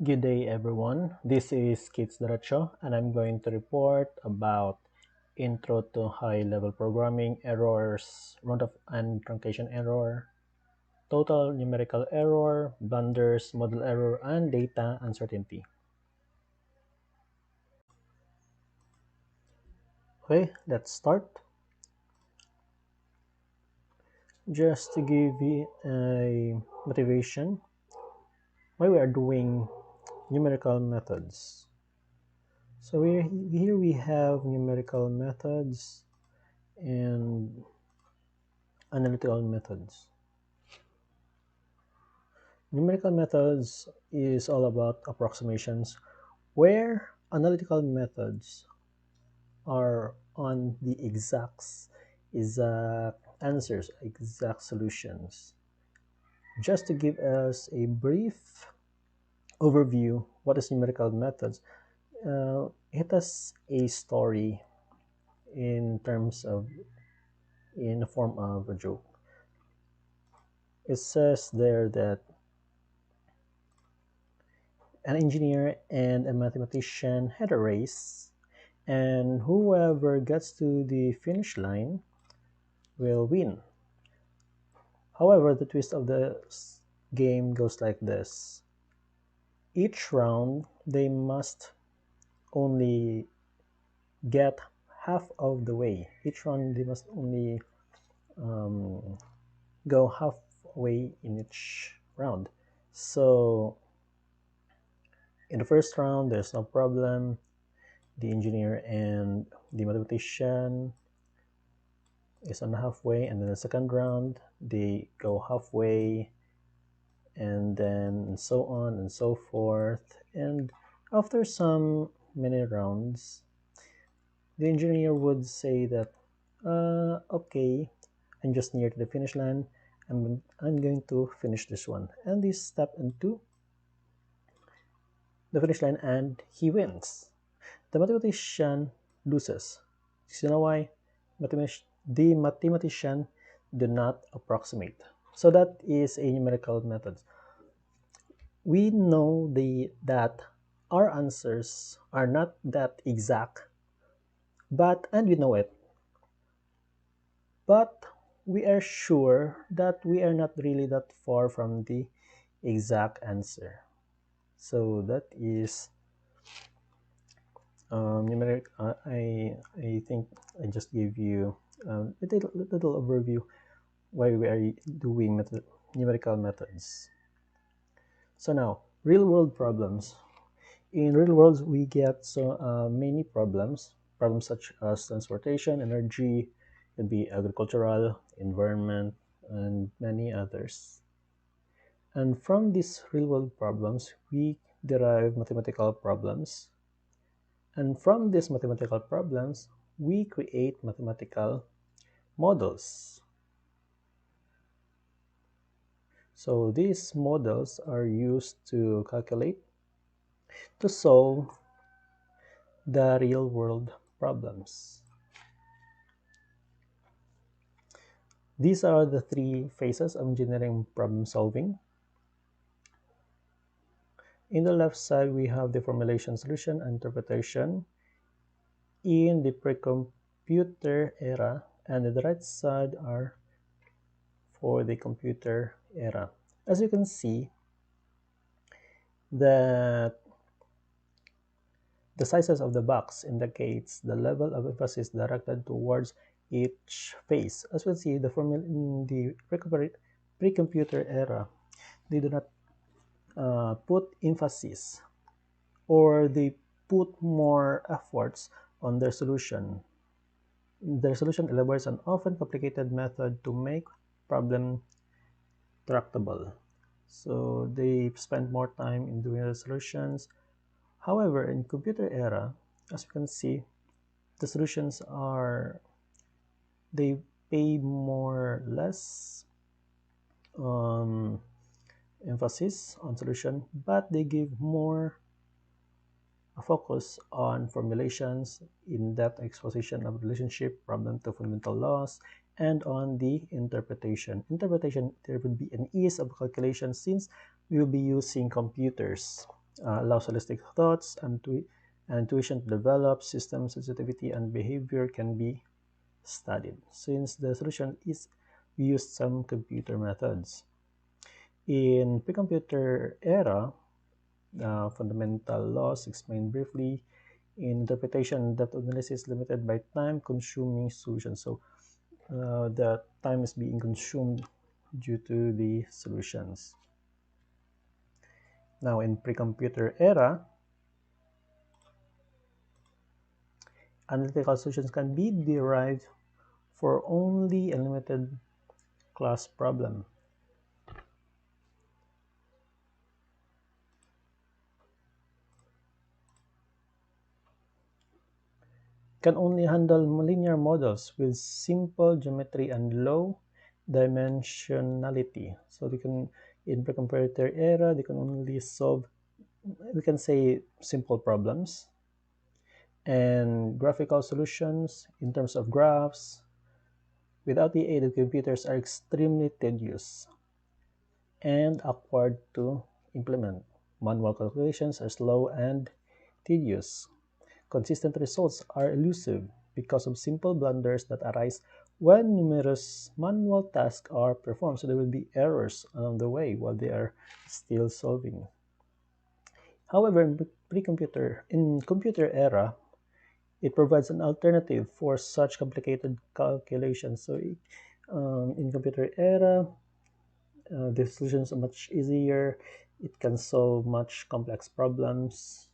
Good day, everyone. This is Kits Derecho, and I'm going to report about Intro to High-Level Programming, Errors, Roundup and Truncation Error, Total Numerical Error, Blunders, Model Error, and Data Uncertainty. Okay, let's start. Just to give you a motivation why we are doing numerical methods. So here we have numerical methods and analytical methods. Numerical methods is all about approximations, where analytical methods are on the exact answers, exact solutions. Just to give us a brief overview, what is numerical methods? It has a story in the form of a joke. It says there that an engineer and a mathematician had a race, and whoever gets to the finish line will win. However, the twist of the game goes like this. Each round, they must only get half of the way. Each round, they must only um, go halfway in each round. So, in the first round, there's no problem. The engineer and the mathematician is on halfway, and then the second round they go halfway, and then so on and so forth. And after some many rounds, the engineer would say that, okay, I'm just near to the finish line. I'm going to finish this one, and they step into the finish line, and he wins. The mathematician loses. You know why? The mathematician do not approximate. So that is a numerical method. We know that our answers are not that exact, and we know it, but we are sure that we are not really that far from the exact answer. So that is numeric. I think I just gave you a little overview why we are doing numerical methods. So now, real world problems. In real world, we get many problems. Problems such as transportation, energy, could be agricultural, environment, and many others. And from these real world problems, we derive mathematical problems. And from these mathematical problems, we create mathematical models. So these models are used to calculate, to solve the real world problems. These are the three phases of engineering problem solving. In the left side, we have the formulation, solution, and interpretation in the pre-computer era, and the right side are for the computer era. As you can see, that the sizes of the box indicates the level of emphasis directed towards each phase. As we see, the formula in the pre-computer era, they do not put emphasis, or they put more efforts on their solution. Their solution elaborates an often complicated method to make problem tractable. So they spend more time in doing the solutions. However, in computer era, as you can see, the solutions are, they pay more less um, emphasis on solution, but they give more a focus on formulations, in-depth exposition of relationship, problem to fundamental laws, and on the interpretation. Interpretation, there will be an ease of calculation since we will be using computers. allows holistic thoughts and intuition to develop. System sensitivity and behavior can be studied. Since the solution is, we used some computer methods. In pre-computer era, fundamental laws explained briefly. In interpretation, depth analysis is limited by time-consuming solutions. So the time is being consumed due to the solutions. Now, in pre-computer era, analytical solutions can be derived for only a limited class problem. Can only handle linear models with simple geometry and low dimensionality. So they can, in pre-computer era, they can only solve, we can say, simple problems. And graphical solutions, in terms of graphs, without the aid of computers, are extremely tedious and awkward to implement. Manual calculations are slow and tedious. Consistent results are elusive because of simple blunders that arise when numerous manual tasks are performed. So there will be errors along the way while they are still solving. However, in computer era, it provides an alternative for such complicated calculations. So in computer era, the solutions are much easier. It can solve much complex problems.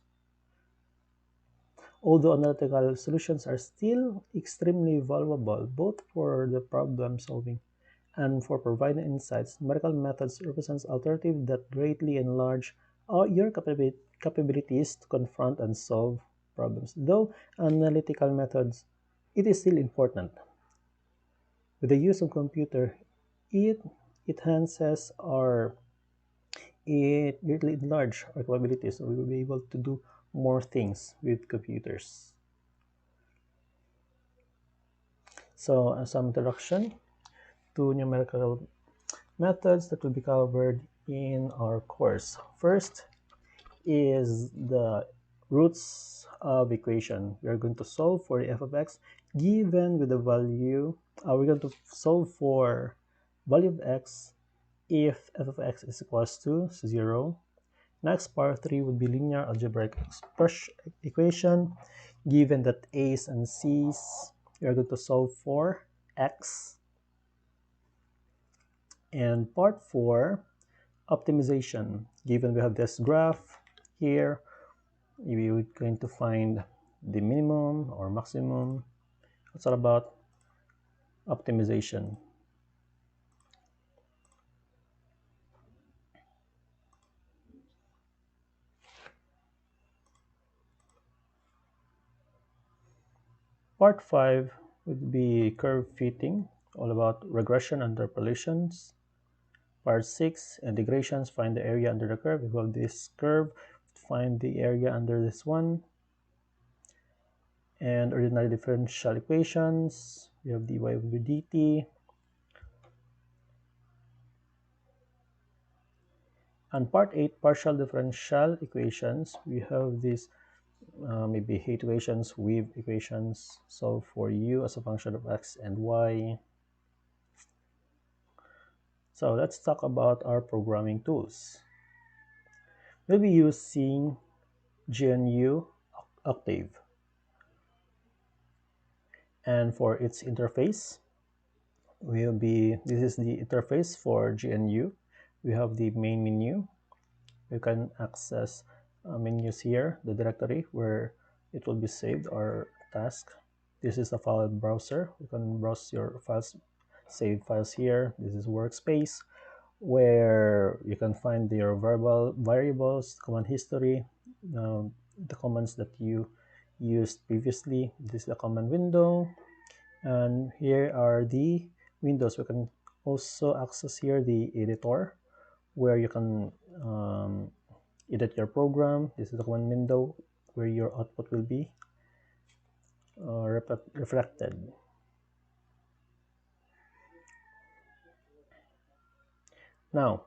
Although analytical solutions are still extremely valuable both for the problem solving and for providing insights, numerical methods represents alternatives that greatly enlarge your capabilities to confront and solve problems. Though analytical methods, it is still important. With the use of computer, it enhances our it greatly enlarge our capabilities, so we will be able to do more things with computers. So, some introduction to numerical methods that will be covered in our course. First is the roots of equation. We are going to solve for the f of x given with the value, we're going to solve for value of x if f of x is equals to 0. Next, part 3 would be linear algebraic equation. Given that a's and c's, we are going to solve for x. And part 4, optimization. Given we have this graph here, we are going to find the minimum or maximum. It's all about optimization. Part 5 would be curve fitting, all about regression and interpolations. Part 6, integrations, find the area under the curve. We have this curve, find the area under this one. And ordinary differential equations, we have dy over dt. And part 8, partial differential equations, we have these maybe equations, wave equations, solve for u as a function of x and y. So let's talk about our programming tools. We'll be using GNU Octave. And for its interface, this is the interface for GNU. We have the main menu. You can access menus here, the directory where it will be saved or task. This is a file browser. You can browse your files, save files here. This is workspace where you can find your variables, command history, the commands that you used previously. This is the command window, and here are the windows. We can also access here the editor where you can edit your program. This is the command window where your output will be reflected. Now,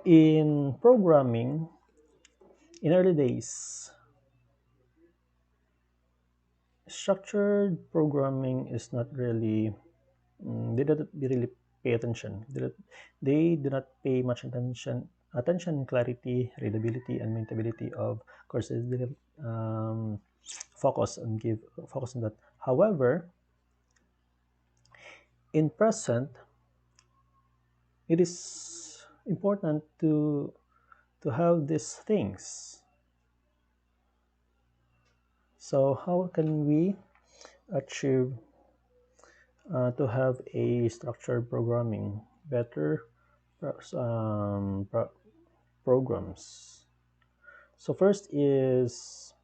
in programming, In early days, structured programming is not really they don't really pay attention. They do not pay much attention, clarity, readability, and maintainability of courses. They didn't focus and give focus on that. However, in present, it is important to have these things. So how can we achieve to have a structured programming better programs? So first is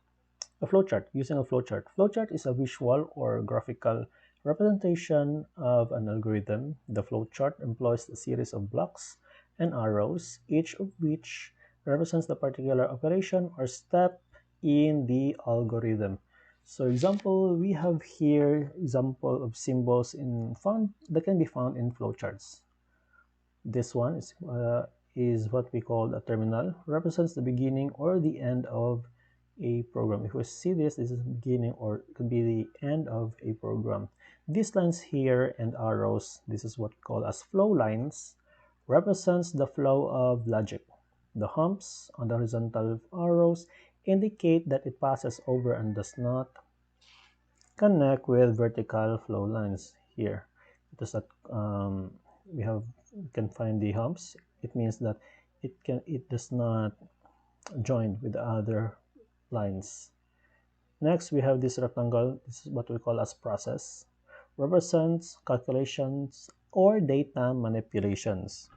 a flowchart. Using a flowchart. Flowchart is a visual or graphical representation of an algorithm. The flowchart employs a series of blocks and arrows, each of which represents the particular operation or step in the algorithm. So example, we have here example of symbols in found that can be found in flowcharts. This one is what we call a terminal, represents the beginning or the end of a program. If we see this, this is the beginning or it could be the end of a program. These lines here and arrows, this is what we call as flow lines, represents the flow of logic. The humps on the horizontal arrows indicate that it passes over and does not connect with vertical flow lines here. It is that we can find the humps. It means that it does not join with the other lines. Next, we have this rectangle. This is what we call as process. Represents calculations or data manipulations.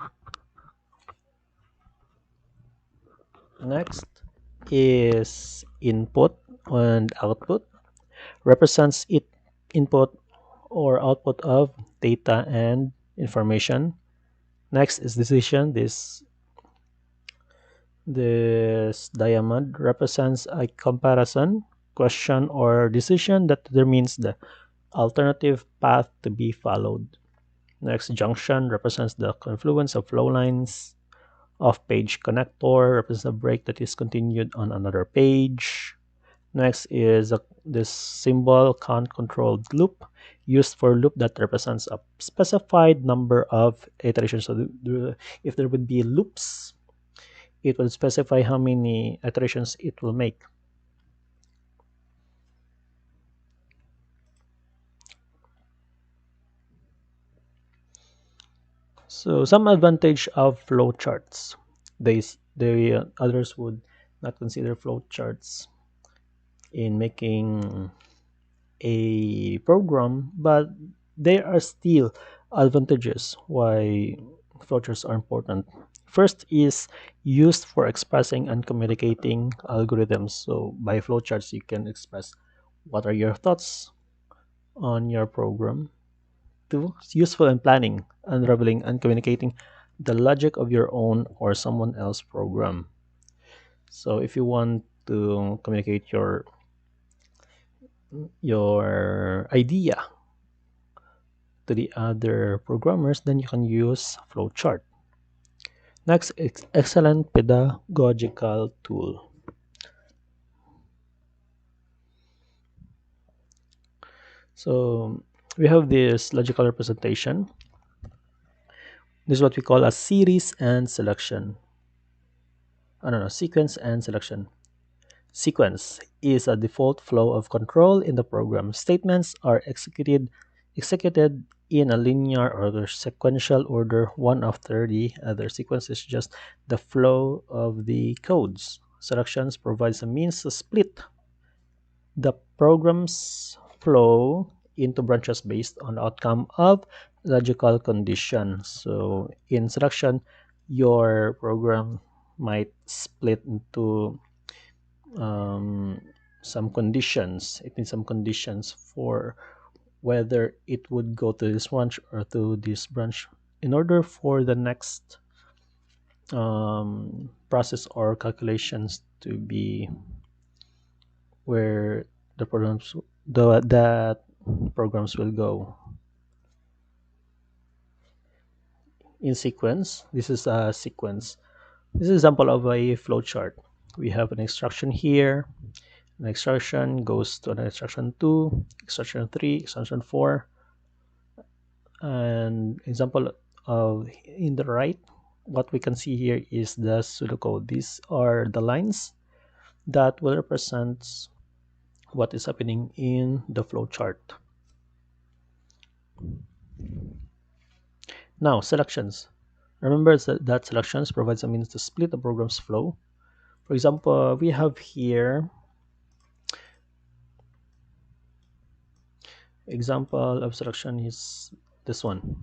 Next is input and output. Represents input or output of data and information. Next is decision. This diamond represents a comparison, question, or decision that determines the alternative path to be followed. Next, junction represents the confluence of flow lines. Off-page connector represents a break that is continued on another page. Next is this symbol count controlled loop, used for loop that represents a specified number of iterations. So if there would be loops, it will specify how many iterations it will make. So some advantage of flowcharts. Others would not consider flowcharts in making a program, but there are still advantages why flowcharts are important. First is used for expressing and communicating algorithms. So by flowcharts, you can express what are your thoughts on your program. Two, it's useful in planning, unraveling, and communicating the logic of your own or someone else's program. So if you want to communicate your idea to the other programmers, then you can use flowchart. Next, excellent pedagogical tool. So we have this logical representation. This is what we call a series and selection. I don't know, sequence and selection. Sequence is a default flow of control in the program. Statements are executed in a linear or sequential order, one after the other. Sequence is just the flow of the codes. Selections provides a means to split the program's flow into branches based on the outcome of logical condition. So in selection, your program might split into um, some conditions. It needs some conditions for whether it would go to this branch or to this branch in order for the next process or calculations to be where the programs that programs will go in sequence. This is a sequence. This is an example of a flowchart. we have an instruction here. An instruction goes to an instruction 2, instruction 3, instruction 4. And example of in the right, what we can see here is the pseudocode. These are the lines that will represent what is happening in the flowchart. Now, selections. Remember that selections provides a means to split the program's flow. For example, we have here example of selection is this one.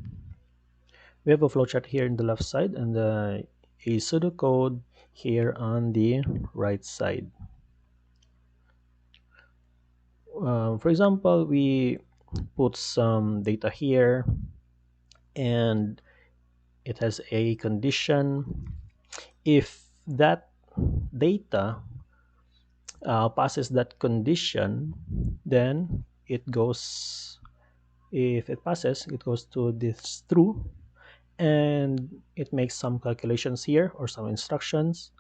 We have a flowchart here in the left side and a pseudocode here on the right side. For example, we put some data here and it has a condition. If that data passes that condition, then it goes, if it passes, it goes to this true, and it makes some calculations here or some instructions,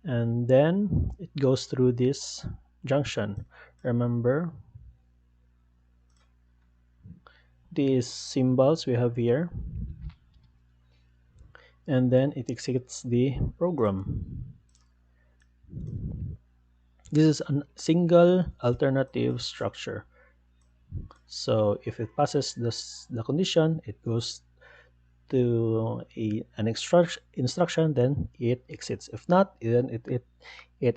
and then it goes through this junction. Remember these symbols we have here, and then it executes the program. This is a single alternative structure. So if it passes the condition, it goes to an instruction, then it exits. If not, then it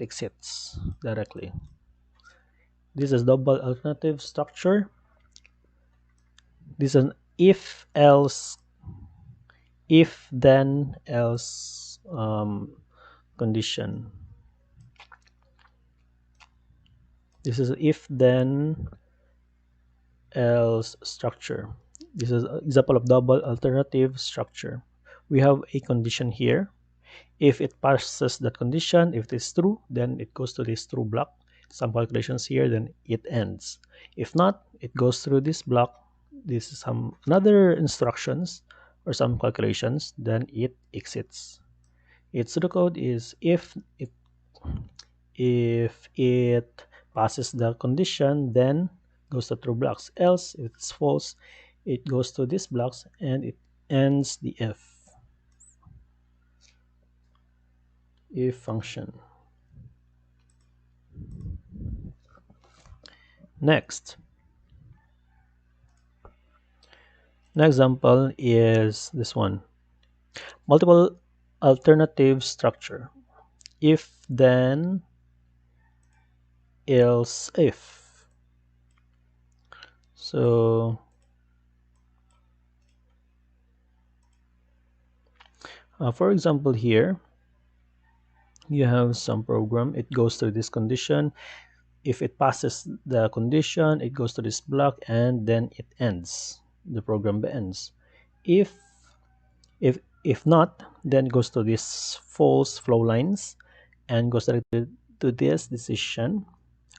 exits directly. This is double alternative structure. This is an if then else condition. This is if then else structure. This is an example of double alternative structure. We have a condition here. If it passes that condition, if it is true, then it goes to this true block. Some calculations here, then it ends. If not, it goes through this block. This is some another instructions or some calculations, then it exits. Its pseudocode is if it passes the condition, then goes to true blocks. Else, if it's false, it goes to these blocks and it ends the if function. Next example is this one. Multiple alternative structure. If then else if. So for example here, you have some program, it goes through this condition. If it passes the condition, it goes to this block and then it ends. The program ends. If not, then it goes to this false flow lines and goes directly to this decision.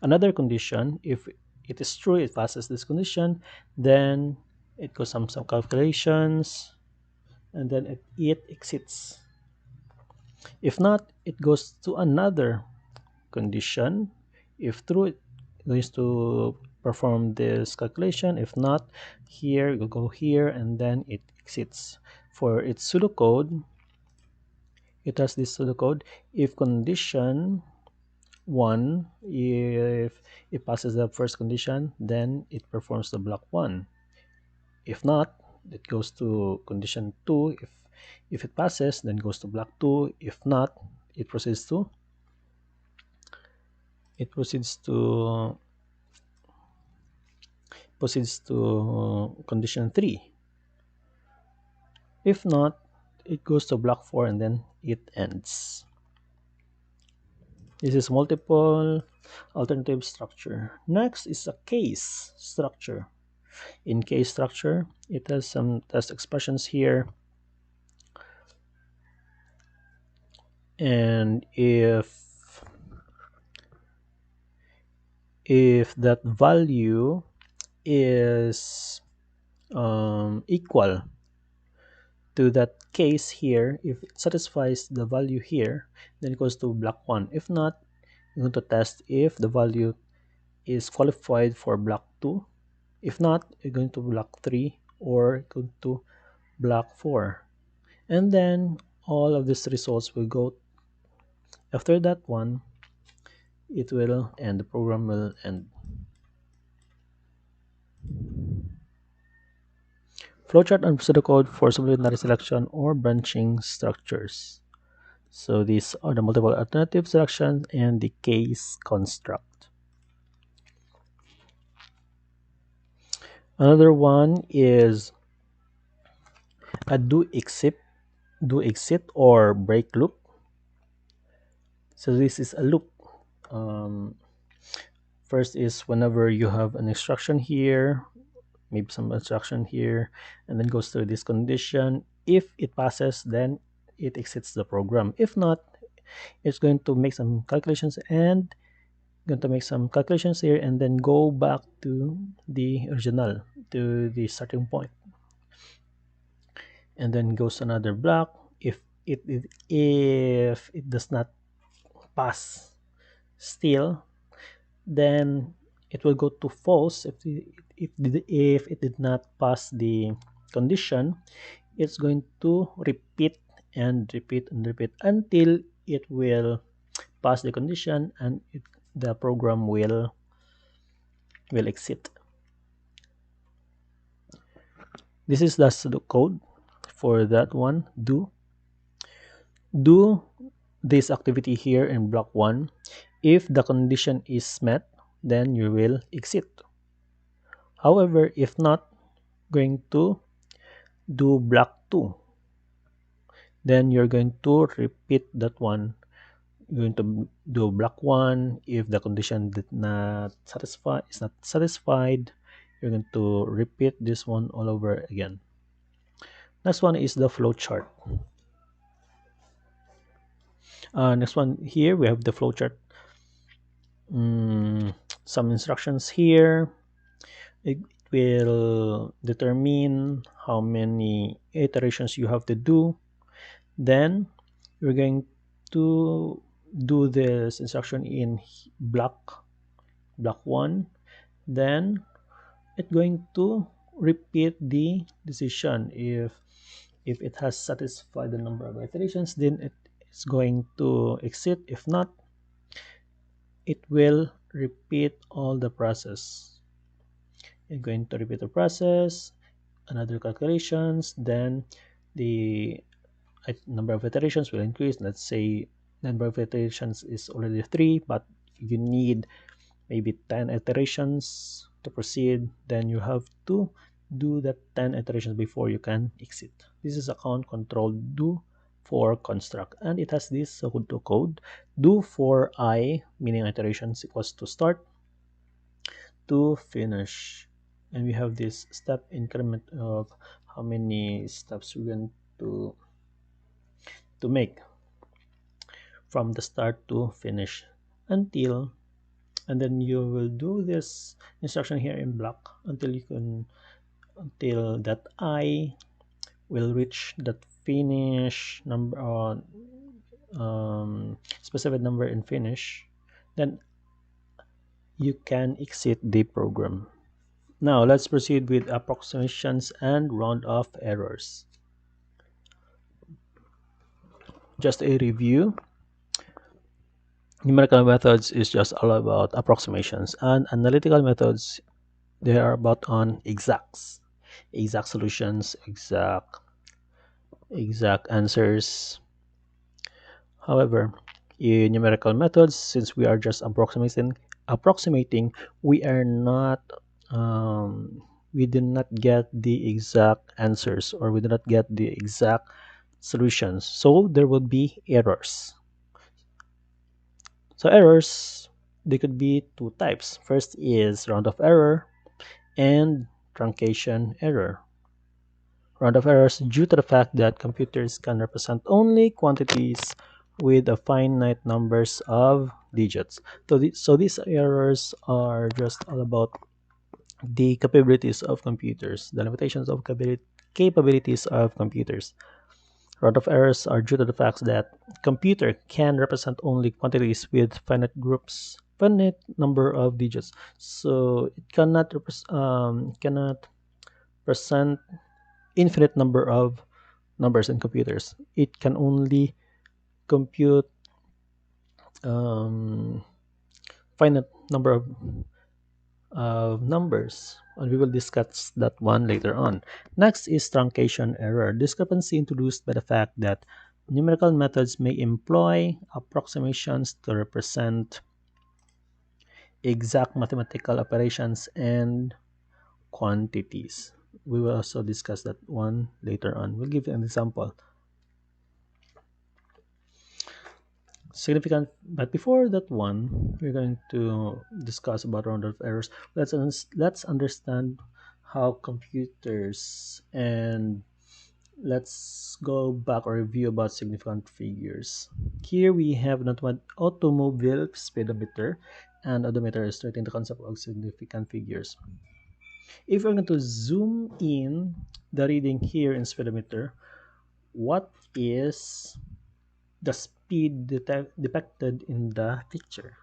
Another condition, if it is true, it passes this condition, then it goes some calculations and then it exits. If not, it goes to another condition. If true, it goes to perform this calculation. If not, here you go here and then it exits. For its pseudocode, it has this pseudocode. If condition 1, if it passes the first condition, then it performs the block 1. If not, it goes to condition 2. If it passes, then it goes to block 2. If not, it proceeds to condition 3. If not, it goes to block 4 and then it ends. This is multiple alternative structure. Next is a case structure. In case structure, it has some test expressions here. And if that value is equal to that case here, if it satisfies the value here, then it goes to block 1. If not, You're going to test if the value is qualified for block 2. If not, you're going to block 3 or go to block 4. And then all of these results will go after that one. It will end, the program will end. Flowchart and pseudocode for supplementary selection or branching structures. So these are the multiple alternative selections and the case construct. Another one is a do exit or break loop. So this is a loop. Um, First is whenever you have an instruction here, maybe some instruction here, and then goes through this condition. If it passes, then it exits the program. If not, it's going to make some calculations and going to make some calculations here and then go back to the original, to the starting point, and then goes to another block. If it does not pass still, then it will go to false. If it did not pass the condition, it's going to repeat and repeat and repeat until it will pass the condition, and the program will exit. This is the code for that one. Do this activity here in block 1. If the condition is met, then you will exit. However, if not, going to do block 2, then you're going to repeat that one. You're going to do block 1. If the condition is not satisfied, you're going to repeat this one all over again. Next one is the flow chart. Next one, here we have the flow chart. Some instructions here. It will determine how many iterations you have to do. Then you're going to do this instruction in block 1. Then it's going to repeat the decision. If it has satisfied the number of iterations, then it is going to exit. If not, it will repeat all the process. It's going to repeat the process, another calculations, then the number of iterations will increase. Let's say number of iterations is already 3, but you need maybe 10 iterations to proceed, then you have to do that 10 iterations before you can exit. This is account control do for construct, and it has this code do for I, meaning iterations equals to start to finish, and we have this step increment of how many steps we're going to make from the start to finish until, and then you will do this instruction here in block until that I will reach that finish number on specific number in finish, then you can exit the program. Now let's proceed with approximations and round off errors. Just a review. Numerical methods is just all about approximations, and analytical methods, they are about on exact solutions, exact answers. However, in numerical methods, since we are just approximating, we are not we do not get the exact answers, or we do not get the exact solutions, so there will be errors. So errors, they could be two types. First is round off error and truncation error. Round off errors due to the fact that computers can represent only quantities with a finite numbers of digits. So these errors are just all about the capabilities of computers, the limitations of capabilities of computers. Run of errors are due to the fact that computer can represent only quantities with finite number of digits. So it cannot present infinite number of numbers in computers. It can only compute um, finite number of numbers, and we will discuss that one later on. Next is truncation error, discrepancy introduced by the fact that numerical methods may employ approximations to represent exact mathematical operations and quantities. We will also discuss that one later on. We'll give you an example. Significant, but before that one, we're going to discuss about round of errors. Let's understand how computers, and let's go back or review about significant figures. Here we have an automobile speedometer, and odometer is stating the concept of significant figures. If we're going to zoom in the reading here in speedometer, what is the speed depicted in the picture?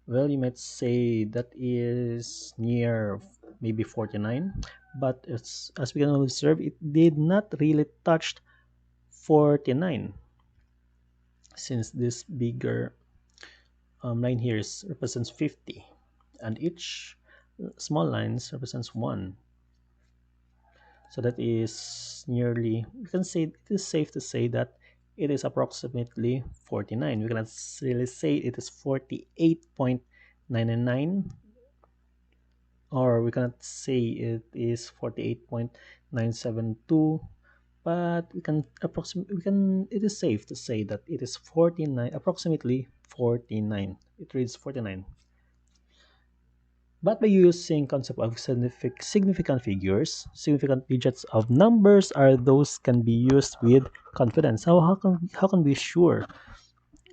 Well, you might say that is near maybe 49, but as we can observe, it did not really touch 49, since this bigger line here represents 50, and each small lines represents 1. So that is nearly, we can say it is safe to say that it is approximately 49. We cannot really say it is 48.99, or we cannot say it is 48.972, but it is safe to say that it is 49, approximately 49. It reads 49. But by using concept of significant figures, significant digits of numbers are those can be used with confidence. How can we be sure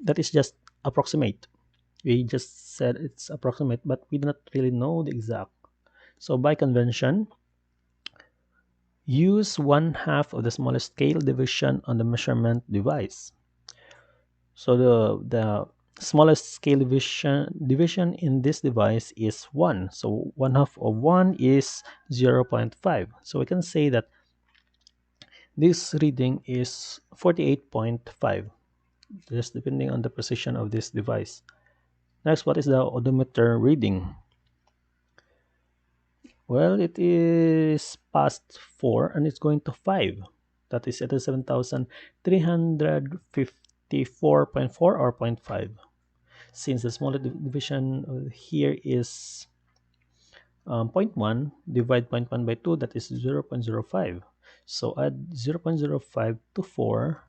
that is just approximate? We just said it's approximate, but we do not really know the exact. So by convention, use one half of the smallest scale division on the measurement device. So the smallest scale division in this device is 1. So one half of 1 is 0.5. So we can say that this reading is 48.5, just depending on the precision of this device. Next, what is the odometer reading? Well, it is past 4 and it's going to 5. That is 87,354.4 or zero point 0.5. Since the smaller division here is zero point 0.1, divide zero point 0.1 by 2, that is 0.05. So add 0.05 to 4,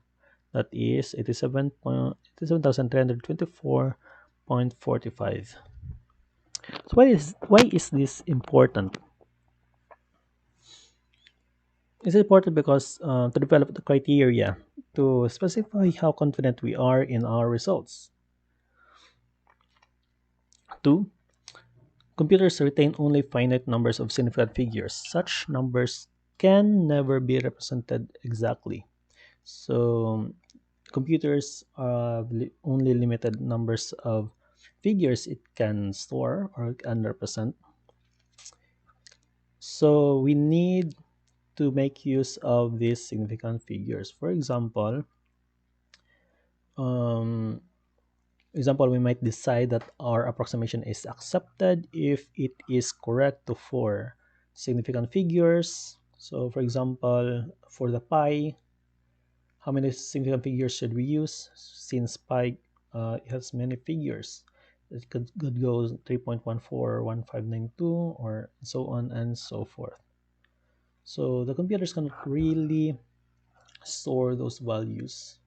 that is 87,324.45. So why is this important? It's important because to develop the criteria to specify how confident we are in our results. 2. Computers retain only finite numbers of significant figures. Such numbers can never be represented exactly. So computers have only limited numbers of figures it can store or can represent. So we need to make use of these significant figures. For um, example, we might decide that our approximation is accepted if it is correct to 4 significant figures. So for example, for the pi, how many significant figures should we use? Since pi has many figures, it could go 3.141592 or so on and so forth. So the computers cannot really store those values.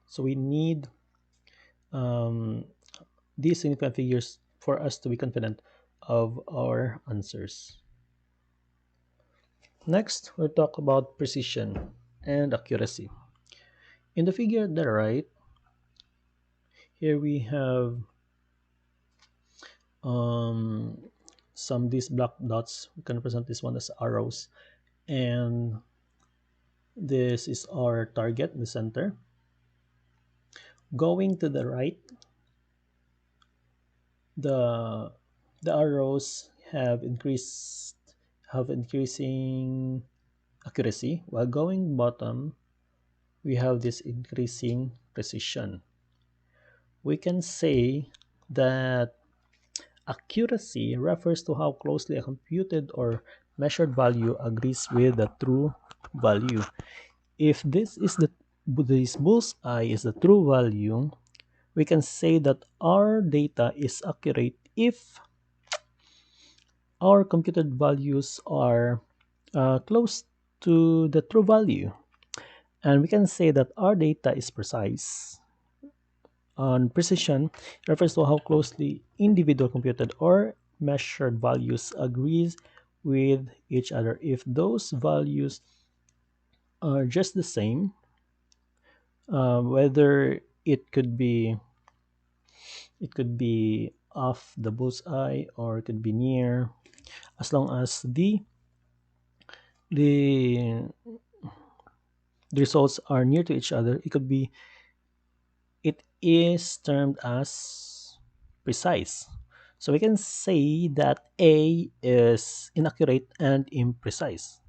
So we need um, these significant figures for us to be confident of our answers. Next, we'll talk about precision and accuracy. In the figure at the right, here we have um, some these black dots. We can represent this one as arrows, and This is our target, the center. Going to the right, the the arrows have increasing accuracy, while going bottom, we have this increasing precision. We can say that accuracy refers to how closely a computed or measured value agrees with the true value. If this bullseye is the true value, we can say that our data is accurate if our computed values are close to the true value. And we can say that our data is precise. And precision refers to how closely individual computed or measured values agrees with each other. If those values are just the same, whether it could be off the bullseye or it could be near, as long as the the results are near to each other, it is termed as precise. So we can say that A is inaccurate and imprecise.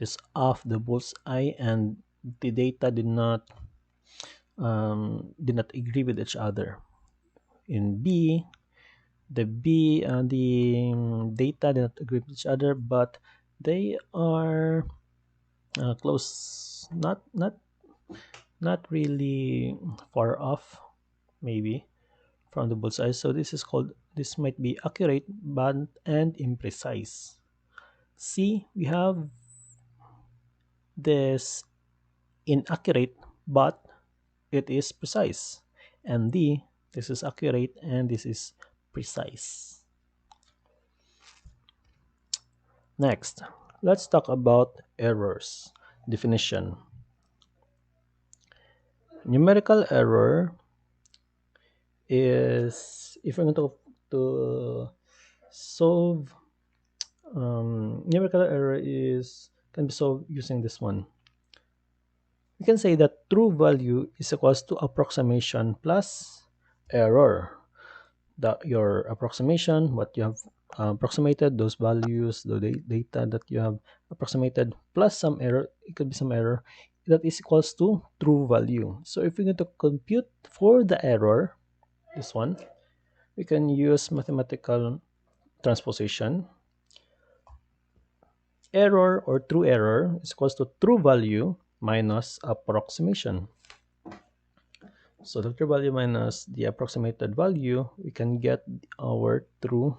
It's off the bullseye, and the data did not agree with each other. In B, the data did not agree with each other, but they are close, not really far off, maybe from the bullseye. So this might be accurate but and imprecise. C, we have this inaccurate but it is precise. And D, this is accurate and this is precise. Next, let's talk about errors. Definition. Numerical error is, if we're going to solve, numerical error is can be solved using this one. We can say that true value is equals to approximation plus error. Your approximation, what you have approximated, those values, the data that you have approximated, plus some error, it could be some error, that is equals to true value. So if we're going to compute for the error, this one, we can use mathematical transposition. Error or true error is equals to true value minus approximation. So the true value minus the approximated value, we can get our true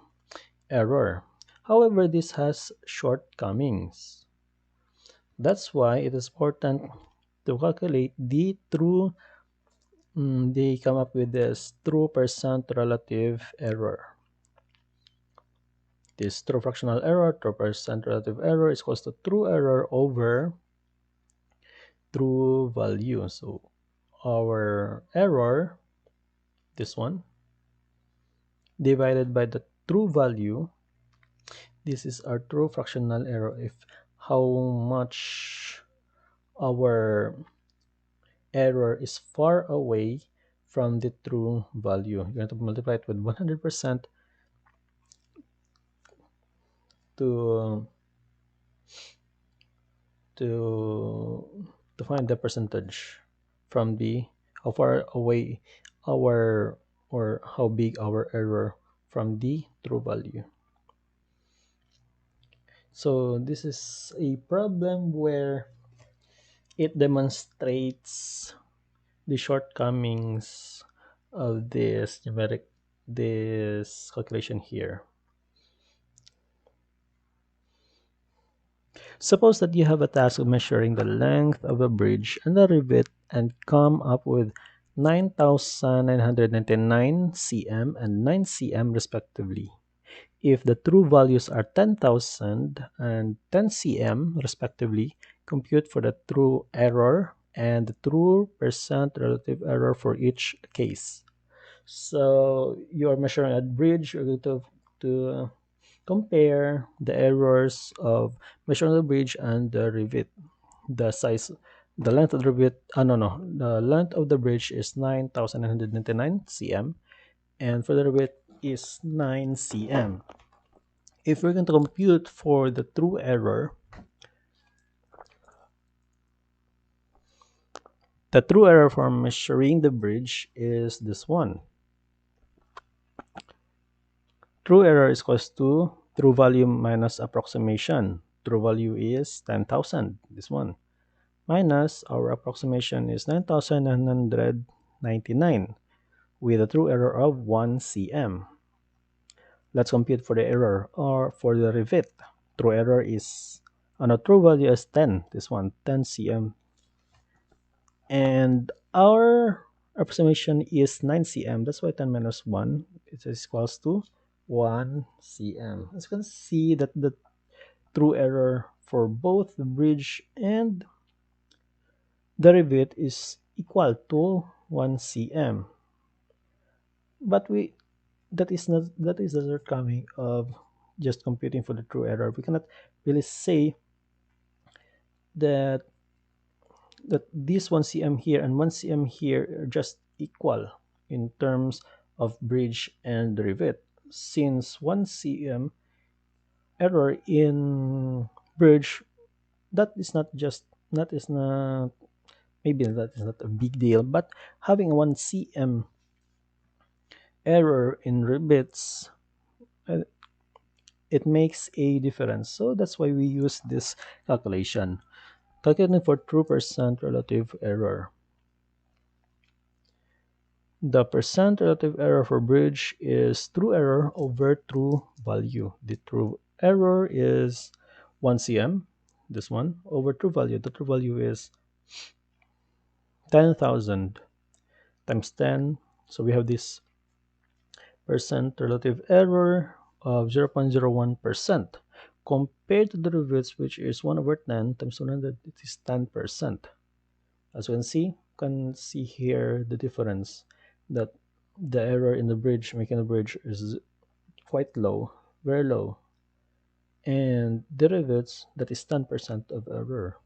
error. However, this has shortcomings. That's why it is important to calculate the true, they come up with this true percent relative error. This true fractional error, true percent relative error is equals to true error over true value. So our error, this one, divided by the true value, this is our true fractional error. If how much our error is far away from the true value, you're going to multiply it with 100% to to to find the percentage from the how far away our or how big our error from the true value. So this is a problem where it demonstrates the shortcomings of this calculation here. Suppose that you have a task of measuring the length of a bridge and a rivet and come up with 9,999 cm and 9 cm respectively. If the true values are 10,000 and 10 cm respectively, compute for the true error and the true percent relative error for each case. So you are measuring a bridge, you're going to compare the errors of measuring the bridge and the rivet. the size, the length of the bridge, no, no, the length of the bridge is 9,999 cm, and for the width is 9 cm. If we're going to compute for the true error, the true error for measuring the bridge is this one. True error is equals to true value minus approximation. True value is 10,000, this one. Minus our approximation is 9,999 with a true error of 1 cm. Let's compute for the error or for the revet. True error is, no, true value is 10, this one, 10 cm. And our approximation is 9 cm. That's why 10 minus 1 is equals to 1 cm. As you can see that the true error for both the bridge and the rivet is equal to 1 cm. But that is the shortcoming of just computing for the true error. We cannot really say that this 1 cm here and 1 cm here are just equal in terms of bridge and rivet, since 1 cm error in bridge, that is not just, that is not, maybe that is not a big deal, but having 1 cm error in rivets, uh, it makes a difference. So that's why we use this calculation, calculating for true percent relative error. The percent relative error for bridge is true error over true value. The true error is 1 cm, this one, over true value. The true value is 10,000 times 10. So we have this percent relative error of 0.01% compared to the rivets, which is 1 over 10 times 100, it is 10%. As you can see here the difference, that the error in the bridge, making the bridge, is quite low, very low, and the rivets, that is 10% of error.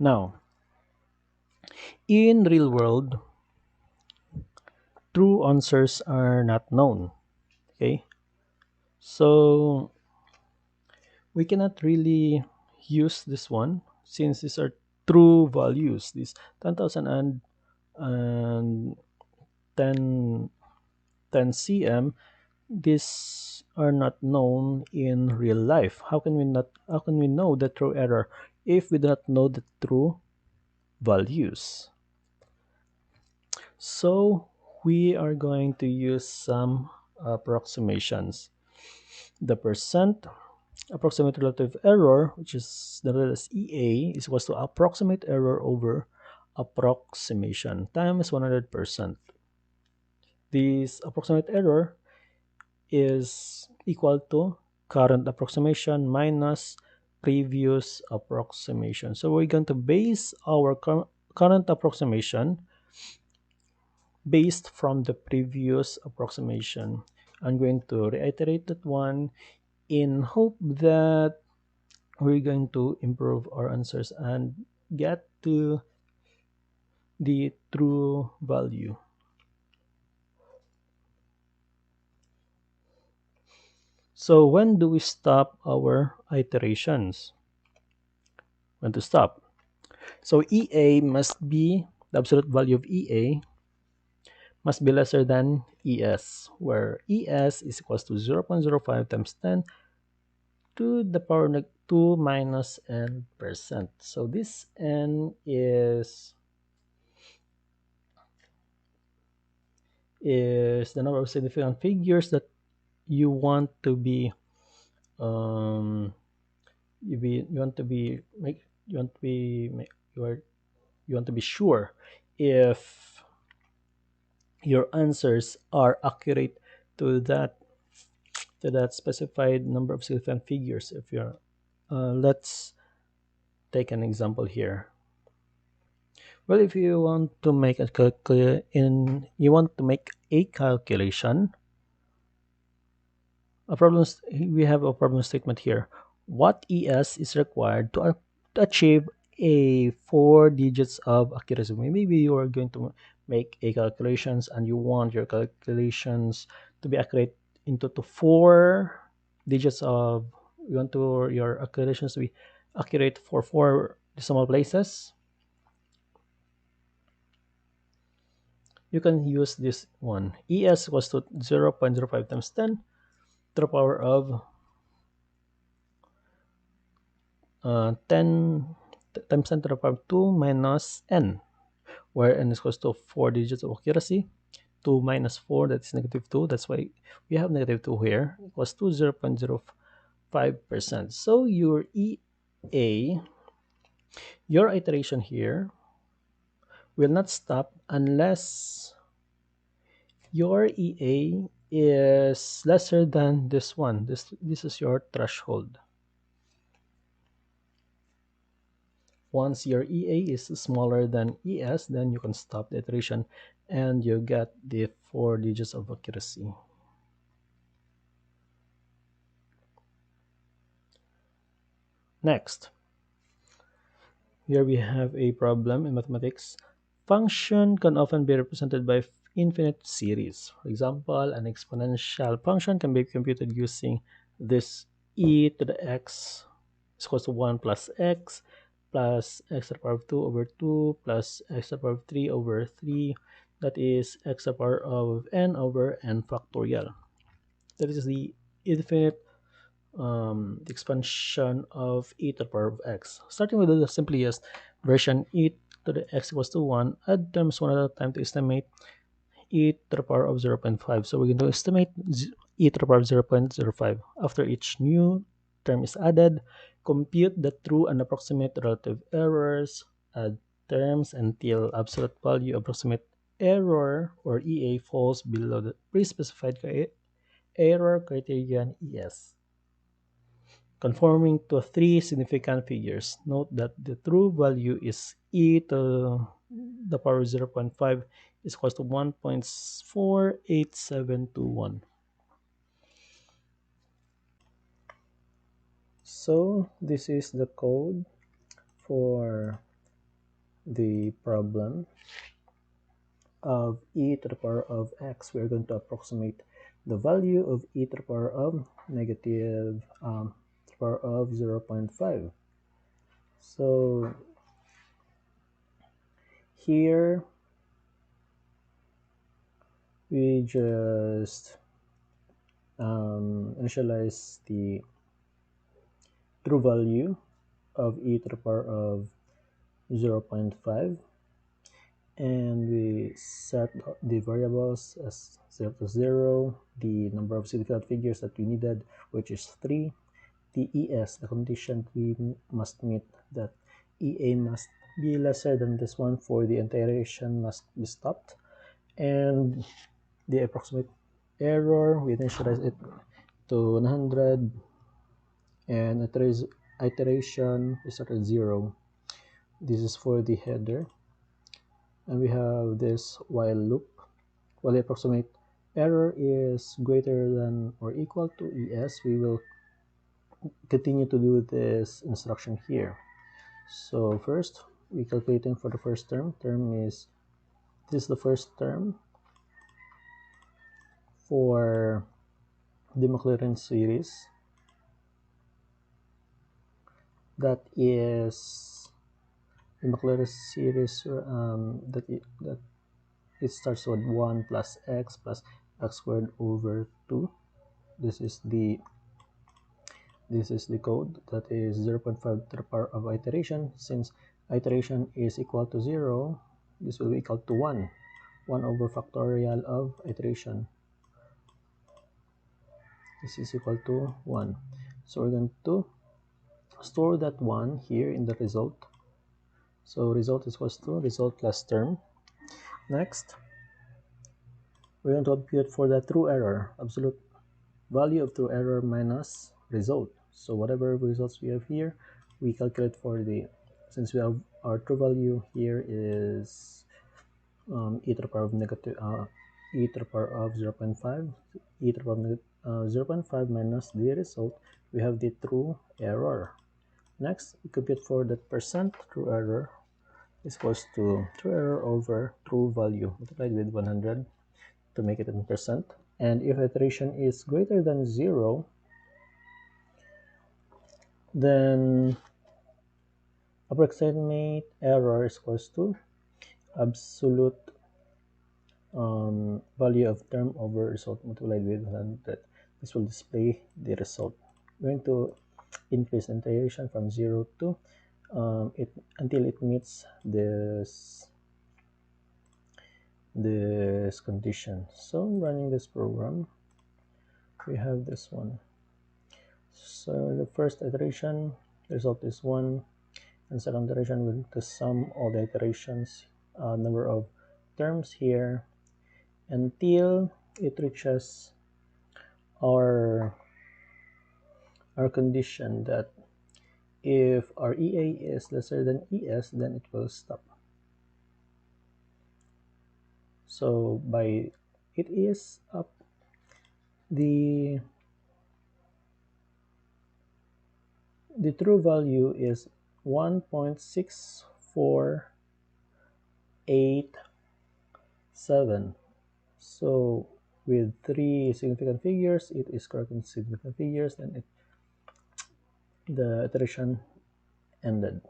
Now, in real world, true answers are not known. Okay, so we cannot really use this one since these are true values. These 10,000 and 10 cm, these are not known in real life. How can we know the true error if we do not know the true values? So we are going to use some approximations. The percent approximate relative error, which is the as EA, is equals to approximate error over approximation times 100%. This approximate error is equal to current approximation minus previous approximation. So we're going to base our current approximation based from the previous approximation. I'm going to reiterate that one in hope that we're going to improve our answers and get to the true value. So when do we stop our iterations? When to stop? So EA must be, the absolute value of EA must be lesser than ES, where ES is equals to 0.05 times 10 to the power 2 minus n%. So this n is the number of significant figures that you want to be you want to be sure if your answers are accurate to that specified number of significant figures. If you're let's take an example here. Well, if you want to make a calculation We have a problem statement here. What ES is required to achieve a 4 digits of accuracy? Maybe you are going to make a calculations and you want your calculations to be accurate into to 4 digits of, you want to your calculations to be accurate for 4 decimal places. You can use this one. ES equals to 0.05 times 10 to the power of 10 times 10 to the power 2 minus n, where n is equals to 4 digits of accuracy. 2 minus 4, that's negative 2. That's why we have negative 2 here. Equals to 0.05%. So your EA, your iteration here, will not stop unless your EA is lesser than this one. This is your threshold. Once your EA is smaller than ES, then you can stop the iteration and you get the 4 digits of accuracy. Next, here we have a problem in mathematics. Function can often be represented by infinite series. For example, an exponential function can be computed using this e to the x is equals to 1 plus x to the power of 2 over 2 plus x to the power of 3 over 3. That is x to the power of n over n factorial. That is the infinite expansion of e to the power of x. Starting with the simplest version, e to the x equals to 1, add terms one at a time to estimate e to the power of 0.5. So we're going to estimate e to the power of 0.05. After each new term is added, compute the true and approximate relative errors, add terms until absolute value approximate error or EA falls below the pre-specified error criterion ES, conforming to 3 significant figures. Note that the true value is e to the power of 0.5 is equals to 1.48721. So this is the code for the problem of e to the power of x. We're going to approximate the value of e to the power of negative to the power of 0.5. So here we just initialize the true value of e to the power of 0.5, and we set the variables as 0 to 0, the number of significant figures that we needed, which is 3, the ES, the condition we must meet that EA must be lesser than this one for the iteration must be stopped, and the approximate error, we initialize it to 100, and iteration is at 0. This is for the header, and we have this while loop. While the approximate error is greater than or equal to ES, we will continue to do this instruction here. So first, we calculating for the first term. This is the first term for the Maclaurin series. That is the Maclaurin series that it starts with 1 plus x squared over 2. This is the code that is 0.5 to the power of iteration. Since iteration is equal to 0, this will be equal to 1 over factorial of iteration. This is equal to 1. So we're going to store that 1 here in the result. So result is equals to result plus term. Next, we're going to compute for the true error, absolute value of true error minus result. So whatever results we have here, we calculate for since we have our true value here is e to the power of negative e to the power of 0.5, e to the power of 0.5 minus the result, we have the true error. Next, we compute for that percent true error is equals to true error over true value multiplied with 100 to make it in percent. And if iteration is greater than 0, then approximate error is equals to absolute value of term over result multiplied with 100. This will display the result. We're going to increase iteration from 0 to it until it meets this condition. So running this program, we have this one. So the first iteration result is 1, and second iteration will to sum all the iterations number of terms here until it reaches our condition that if our EA is lesser than ES, then it will stop. So by it is up, the true value is 1.6487. So with 3 significant figures, it is correct in significant figures, then the iteration ended.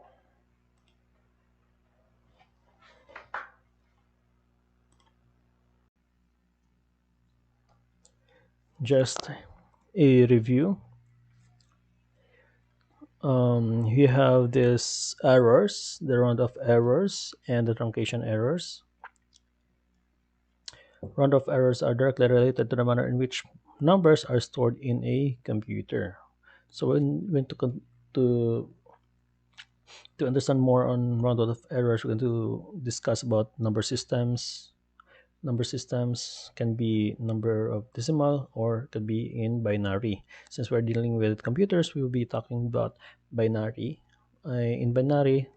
Just a review. You have these errors, the round-off errors and the truncation errors. Round-off errors are directly related to the manner in which numbers are stored in a computer. So when to understand more on round-off errors, we're going to discuss about number systems. Number systems can be number of decimal or could be in binary. Since we're dealing with computers, we will be talking about binary. In binary,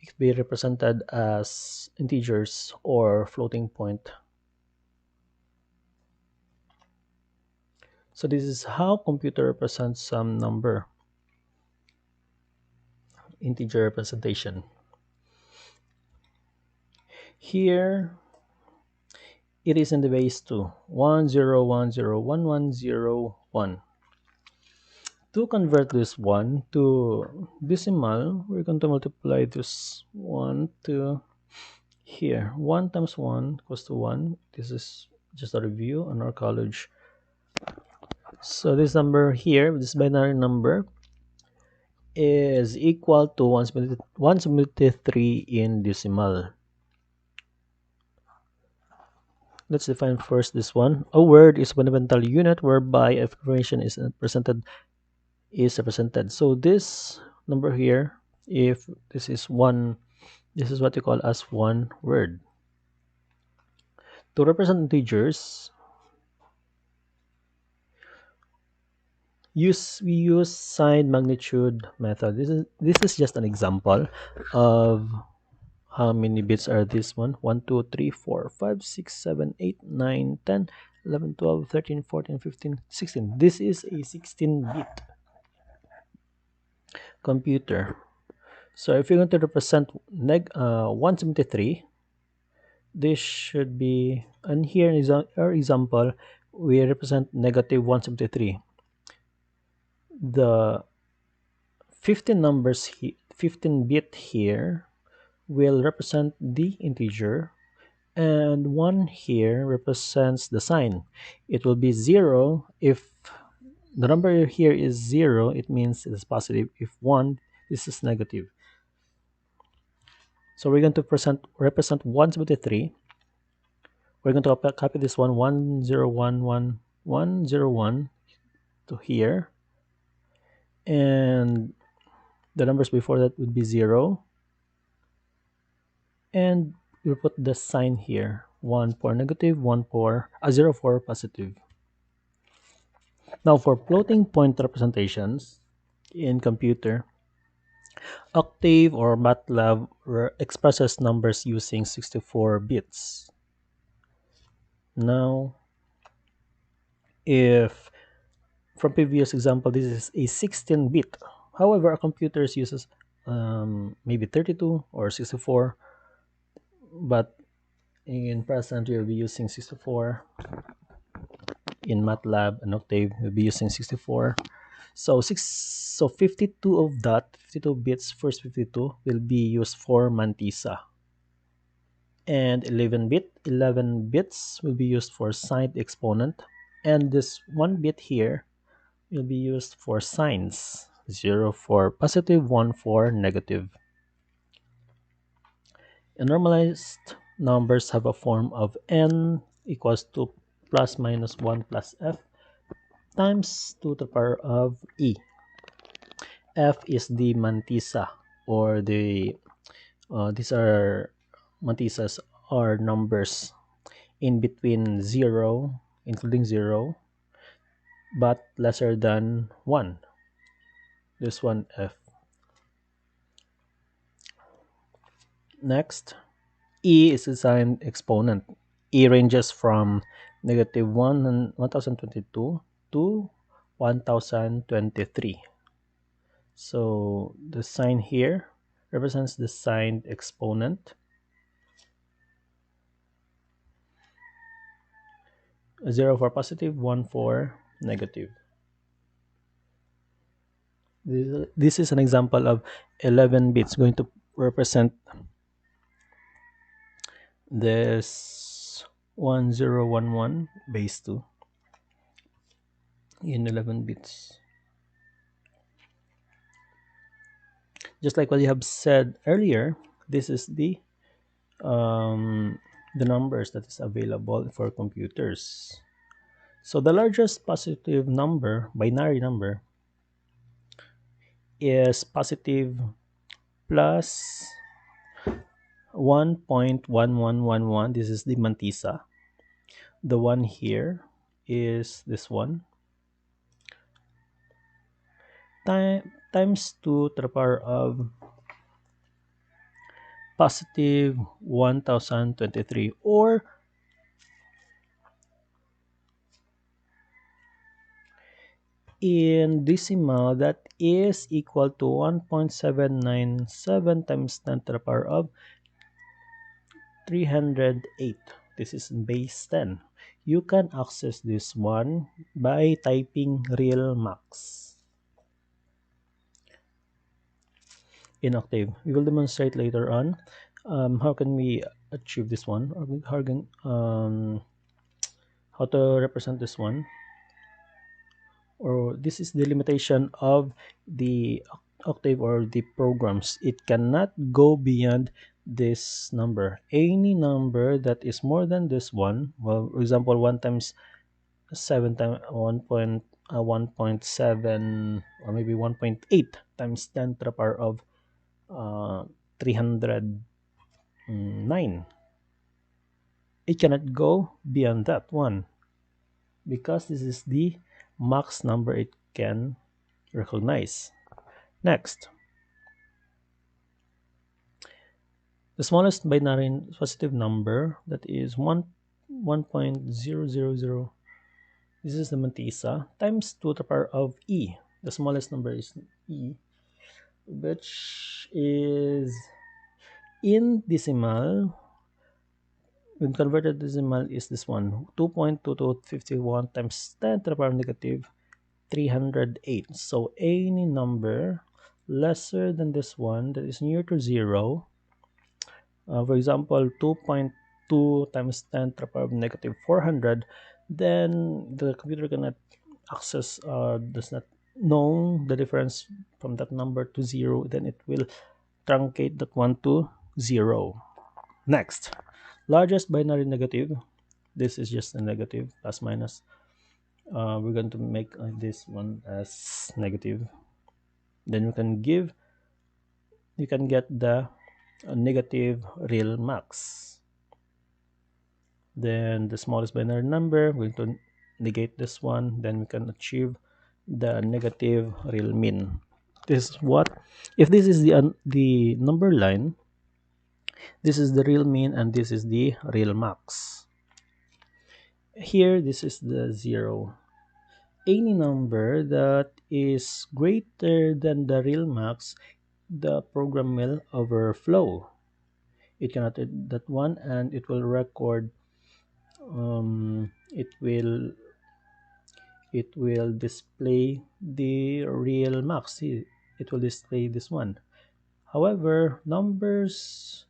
it can be represented as integers or floating point. So this is how computer represents some number. Integer representation. Here, it is in the base 2, 1, 0, 1, 0, 1, 1, 0, 1. To convert this 1 to decimal, we're going to multiply this 1 to here. 1 times 1 equals to 1. This is just a review on our college. So this number here, this binary number, is equal to 173 in decimal. Let's define first this one. A word is a fundamental unit whereby information is represented. So this number here, if this is one, this is what you call as one word. To represent integers, we use sign magnitude method. This is just an example of how many bits are this one. 1 2 3 4 5 6 7 8 9 10 11 12 13 14 15 16. This is a 16-bit computer. So if you're going to represent 173, this should be, and here is our example, we represent negative 173. The 15 bit here will represent the integer, and 1 here represents the sign. It will be 0. If the number here is 0, it means it is positive. If 1, this is negative. So we're going to represent 173. We're going to copy this one 1011101 to here, and the numbers before that would be 0, and we'll put the sign here, 1 for negative, 0 for positive. Now for floating point representations in computer, Octave or MATLAB expresses numbers using 64 bits. Now If from previous example this is a 16-bit, however a computer uses maybe 32 or 64, but in present we'll be using 64. In MATLAB and Octave we'll be using 64. So 52 of that 52 bits, first 52 will be used for mantissa, and 11 bits will be used for signed exponent, and this 1 bit here will be used for signs, 0 for positive, 1 for negative. And normalized numbers have a form of n equals to plus minus 1 plus f times 2 to the power of e. F is the mantissa, or these are mantissas are numbers in between 0, including 0, but lesser than 1. This one, F. Next, E is a signed exponent. E ranges from negative 1022 to 1023. So the sign here represents the signed exponent. 0 for positive, 1 for negative. This is an example of 11 bits going to represent this 1011 base 2 in 11 bits. Just like what you have said earlier, this is the numbers that is available for computers. So the largest positive number, binary number, is positive plus 1.1111. This is the mantissa. The one here is this one, times 2 to the power of positive 1023, or in decimal that is equal to 1.797 times 10 to the power of 308. This is base 10. You can access this one by typing real max in Octave. We will demonstrate later on how can we achieve this one, or how to represent this one. Or this is the limitation of the Octave or the programs. It cannot go beyond this number. Any number that is more than this one, well, for example, 1 times 7 times 1.7, or maybe 1.8 times 10 to the power of 309. It cannot go beyond that one, because this is the max number it can recognize. Next, the smallest binary positive number, that is 1.000. This is the mantissa, times 2 to the power of e. The smallest number is e, which is in decimal. When converted to decimal is this one, 2.2251 times 10 to the power of negative 308. So any number lesser than this one that is near to 0, for example 2.2 times 10 to the power of negative 400, then the computer cannot access, does not know the difference from that number to 0, then it will truncate that one to 0. Next, largest binary negative. This is just a negative, plus minus. We're going to make this one as negative. Then you can get the negative real max. Then the smallest binary number, we're going to negate this one. Then we can achieve the negative real min. This is what, if this is the number line, this is the real min and this is the real max. Here, this is the 0. any number that is greater than the real max, the program will overflow. It cannot hit that one, and it will record. It will display the real max. See, it will display this one. However, numbers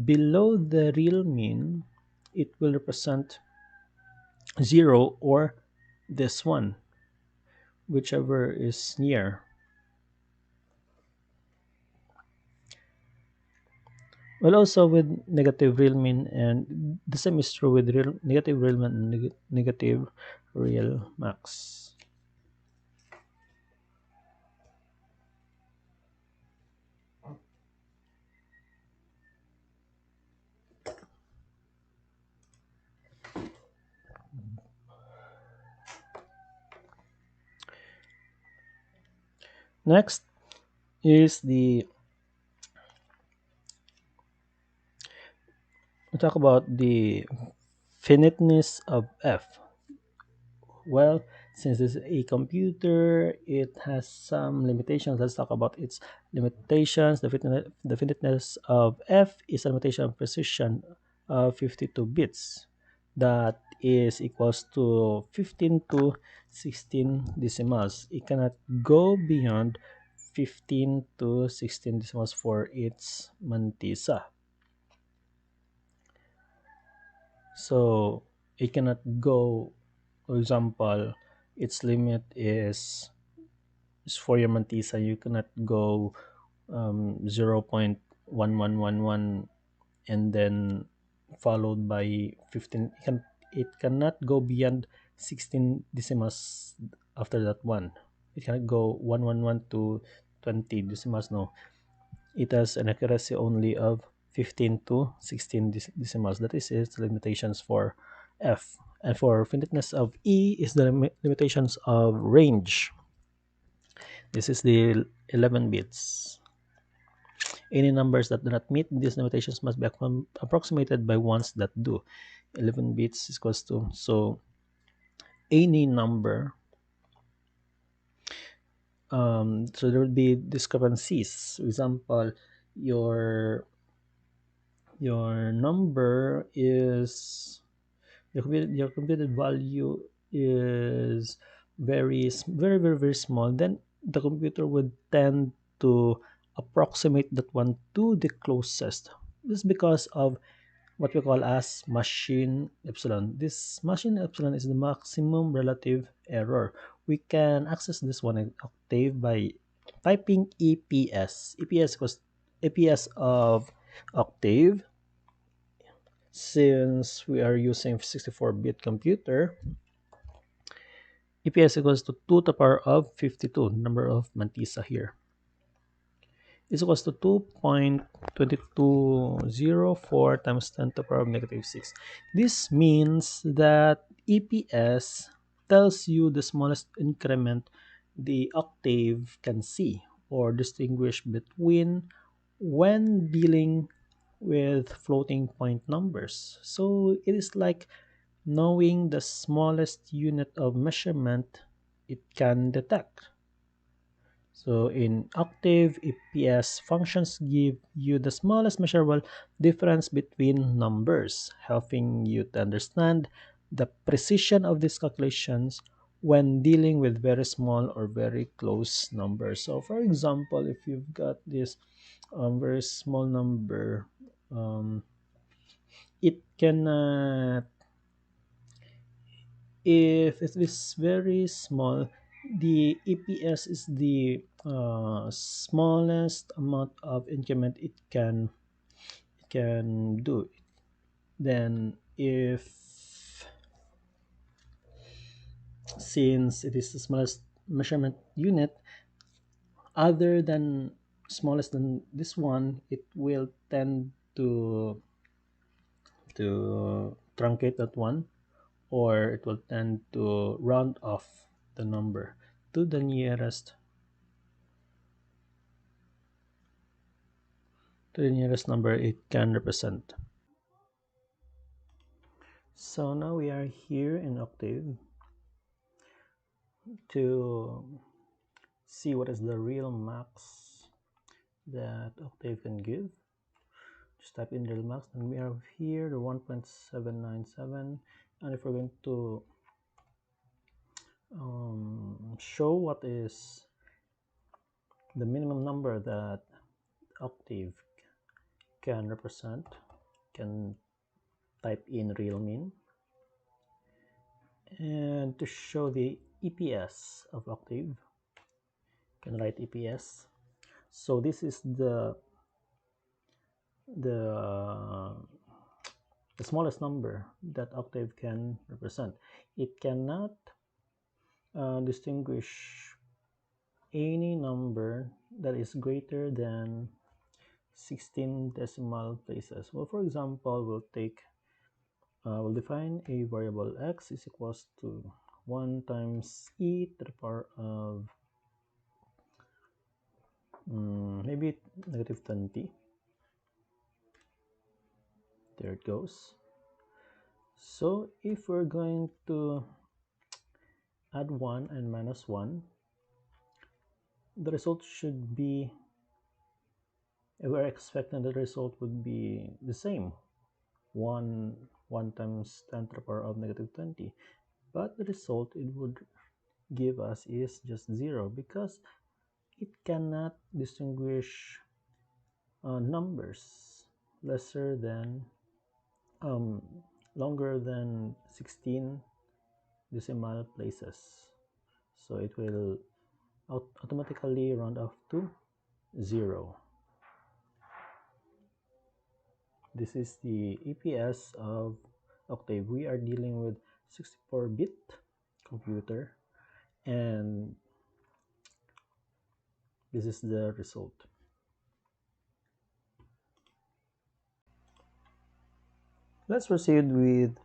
below the real mean, it will represent 0 or this one, whichever is near. Well, also with negative real mean, and the same is true with real negative real mean and negative real max. Next is we talk about the finiteness of f. Well, since this is a computer, it has some limitations. Let's talk about its limitations. The finiteness of f is a limitation of precision of 52 bits. That is equals to 15 to 16 decimals. It cannot go beyond 15 to 16 decimals for its mantissa. So it cannot go, for example, its limit is for your mantissa. You cannot go 0.1111 and then followed by 15. It cannot go beyond 16 decimals after that one. It cannot go 111 to 20 decimals. No, it has an accuracy only of 15 to 16 decimals. That is its limitations for f. And for finiteness of e is the limitations of range. This is the 11 bits. Any numbers that do not meet these limitations must be approximated by ones that do. 11 bits is equals to, so any number, so there will be discrepancies. For example, your number is your computed value is very small, then the computer would tend to approximate that one to the closest. This is because of what we call as machine epsilon. This machine epsilon is the maximum relative error. We can access this one in Octave by typing EPS of Octave. Since we are using 64-bit computer, EPS equals to 2 to the power of 52, number of mantissa here. Is equals to 2.2204 times 10 to the power of negative 6. This means that EPS tells you the smallest increment the octave can see or distinguish between when dealing with floating point numbers. So it is like knowing the smallest unit of measurement it can detect. So in Octave, EPS functions give you the smallest measurable difference between numbers, helping you to understand the precision of these calculations when dealing with very small or very close numbers. So for example, if you've got this very small number, it cannot, if it is very small, the EPS is the smallest amount of increment it can do. Then if, since it is the smallest measurement unit, other than smallest than this one, it will tend to truncate that one, or it will tend to round off the number to the nearest number it can represent. So now we are here in Octave. to see what is the real max that Octave can give, just type in real max, and we have here the 1.797. And if we're going to show what is the minimum number that Octave can represent, can type in real min. And to show the EPS of Octave, can write EPS. So this is the smallest number that Octave can represent. It cannot distinguish any number that is greater than 16 decimal places. Well, for example, we'll define a variable x is equals to 1 times e to the power of maybe negative 20. There it goes. So if we're going to add 1 and minus 1, the result should be, we're expecting the result would be the same, 1 times 10 to the power of negative 20. But the result it would give us is just 0, because it cannot distinguish numbers lesser than longer than 16 decimal places. So it will automatically round off to 0. This is the EPS of Octave. We are dealing with 64-bit computer, and this is the result. Let's proceed with,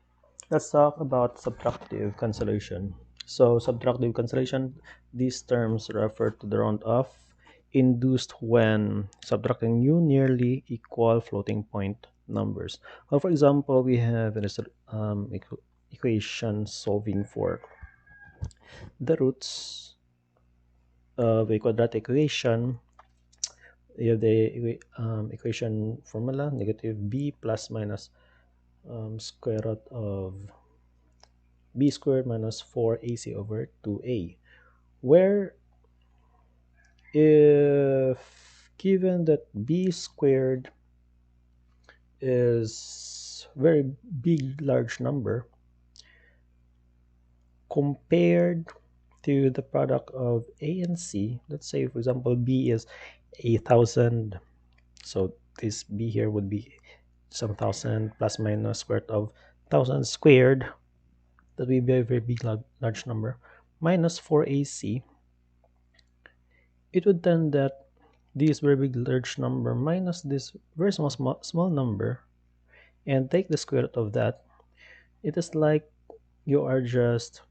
let's talk about subtractive cancellation. So subtractive cancellation, these terms refer to the round off induced when subtracting new nearly equal floating point numbers. Well, for example, we have an equation solving for the roots of a quadratic equation. You have the equation formula, negative b plus minus square root of b squared minus 4ac over 2a, where if given that b squared is very big large number compared to the product of a and c, let's say for example b is 1,000, so this b here would be some thousand plus minus square root of 1,000 squared, that will be a very big large number, minus 4ac, it would tend that this very big large number minus this very small number and take the square root of that, it is like you are just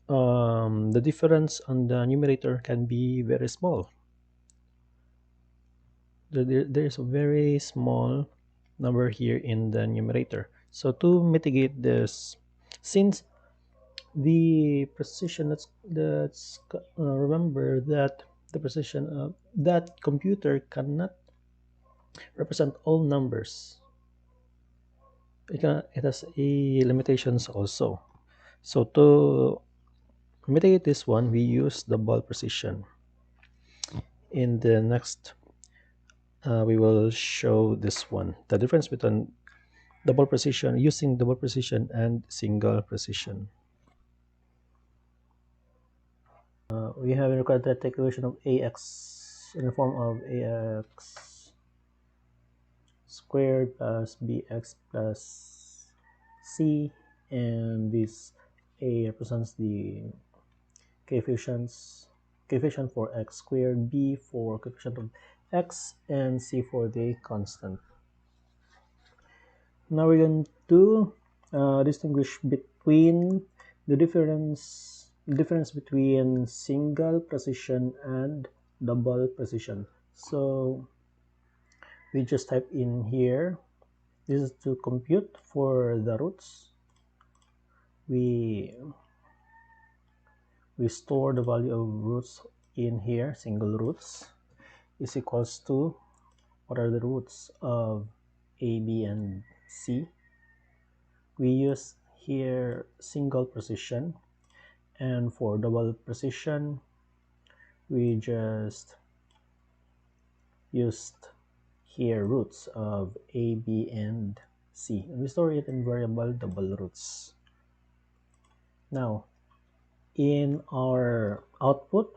the difference on the numerator can be very small. There's a very small number here in the numerator. So to mitigate this, since the precision, let's remember that the precision of that computer cannot represent all numbers. It has a limitations also. So to mitigate this one, we use double precision. In the next, we will show this one, the difference between double precision, using double precision and single precision. We have a quadratic equation of ax in the form of ax squared plus bx plus c, and this a represents the coefficient for x squared, b for coefficient of x, and c for the constant. Now we're going to distinguish between the difference between single precision and double precision. So we just type in here, this is to compute for the roots. We we store the value of roots in here. Single roots is equals to, what are the roots of a, b, and c? We use here single precision, and for double precision we just used here roots of a, b, and c, and we store it in variable double roots. Now in our output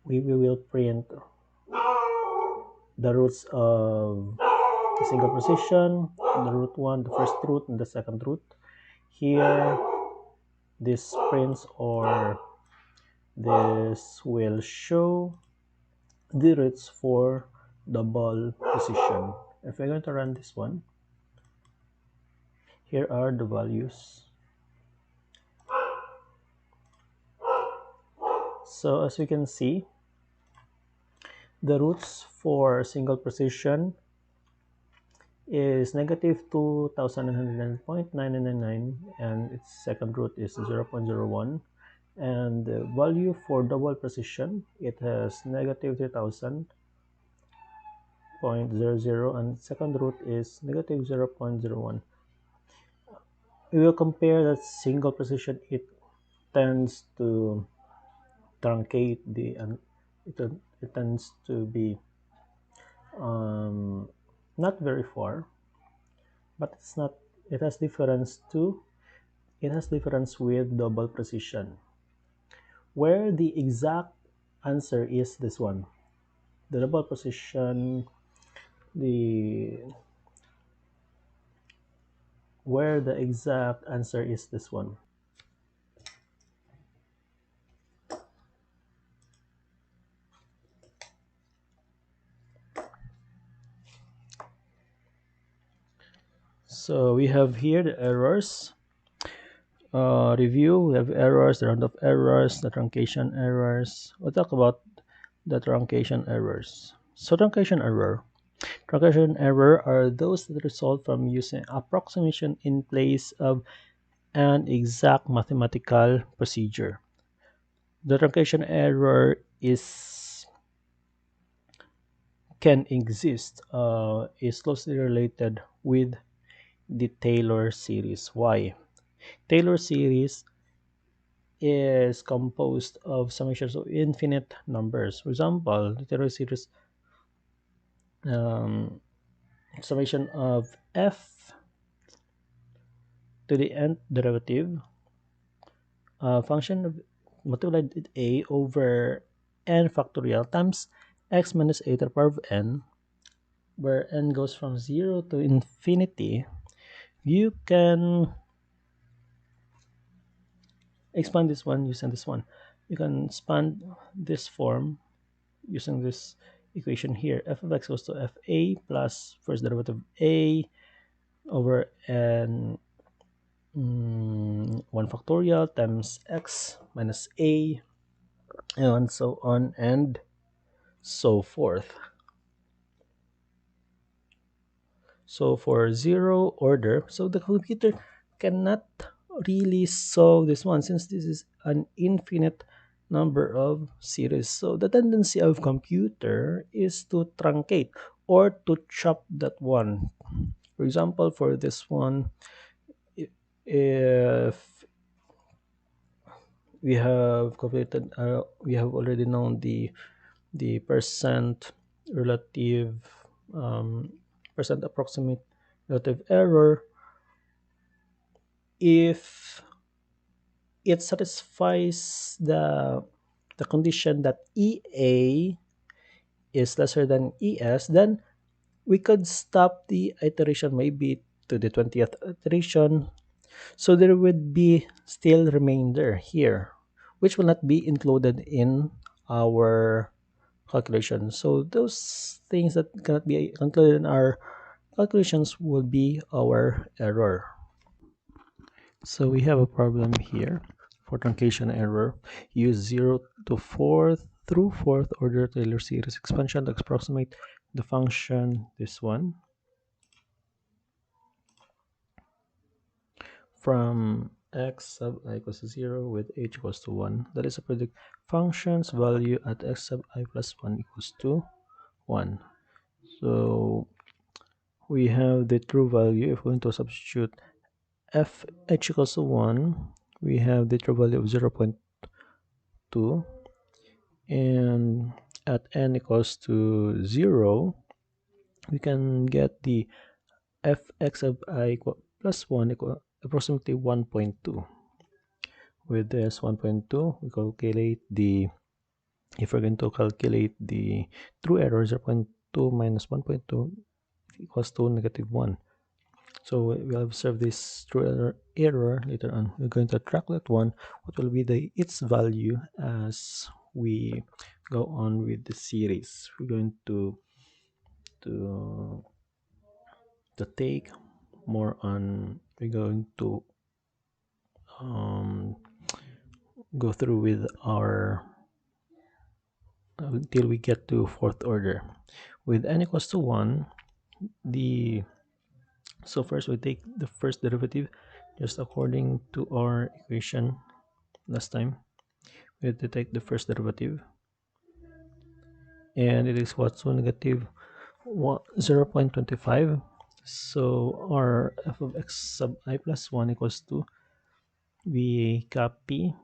we will print the roots of the single precision, the root 1, the first root, and the second root. Here this prints, or this will show the roots for double precision. If we're going to run this one, here are the values. So as we can see, the roots for single precision is negative 2,999.999, and its second root is 0.01. And the value for double precision, it has negative 3,000.00, and second root is negative 0.01. We will compare that single precision. It tends to truncate the, it tends to be not very far, but it's not, it has difference with double precision, where the exact answer is this one. The double precision, where the exact answer is this one. So we have here the errors. Review, we have errors, the round of errors, the truncation errors. We'll talk about the truncation errors. So truncation error are those that result from using approximation in place of an exact mathematical procedure. The truncation error can exist, is closely related with the Taylor series. Why? Taylor series is composed of summations of infinite numbers. For example, the Taylor series summation of f to the nth derivative function of multiplied with a over n factorial times x minus a to the power of n, where n goes from 0 to infinity. You can expand this one using this one. You can expand this form using this equation here. F of x goes to fa plus first derivative a over n 1 factorial times x minus a, and so on and so forth. So for zero order, so the computer cannot really solve this one since this is an infinite number of series. So the tendency of computer is to truncate or to chop that one. For example, for this one, if we have completed, we have already known the percent relative, percent approximate relative error. If it satisfies the condition that EA is lesser than ES, then we could stop the iteration maybe to the 20th iteration. So there would be still remainder here, which will not be included in our calculation. So those things that cannot be included in our calculations will be our error. So we have a problem here for truncation error. Use 0 to 4th through 4th order Taylor series expansion to approximate the function, this one, from x sub I equals to 0 with h equals to 1. That is a predict function's value at x sub I plus 1 equals to 1. So we have the true value. If we're going to substitute f h equals to 1, we have the true value of 0.2, and at n equals to 0, we can get the fx of I equal plus 1 equal approximately 1.2. With this 1.2, we calculate the, if we're going to calculate the true error, 0.2 minus 1.2 equals to -1. So we'll observe this true error later on. We're going to track that one. What will be its value as we go on with the series? We're going to take more on. We're going to go through with our until we get to fourth order. With n equals to 1, so first we take the first derivative just according to our equation last time. We have to take the first derivative, and it is what, so negative 0.25. So our f of x sub I plus 1 equals to, we copy,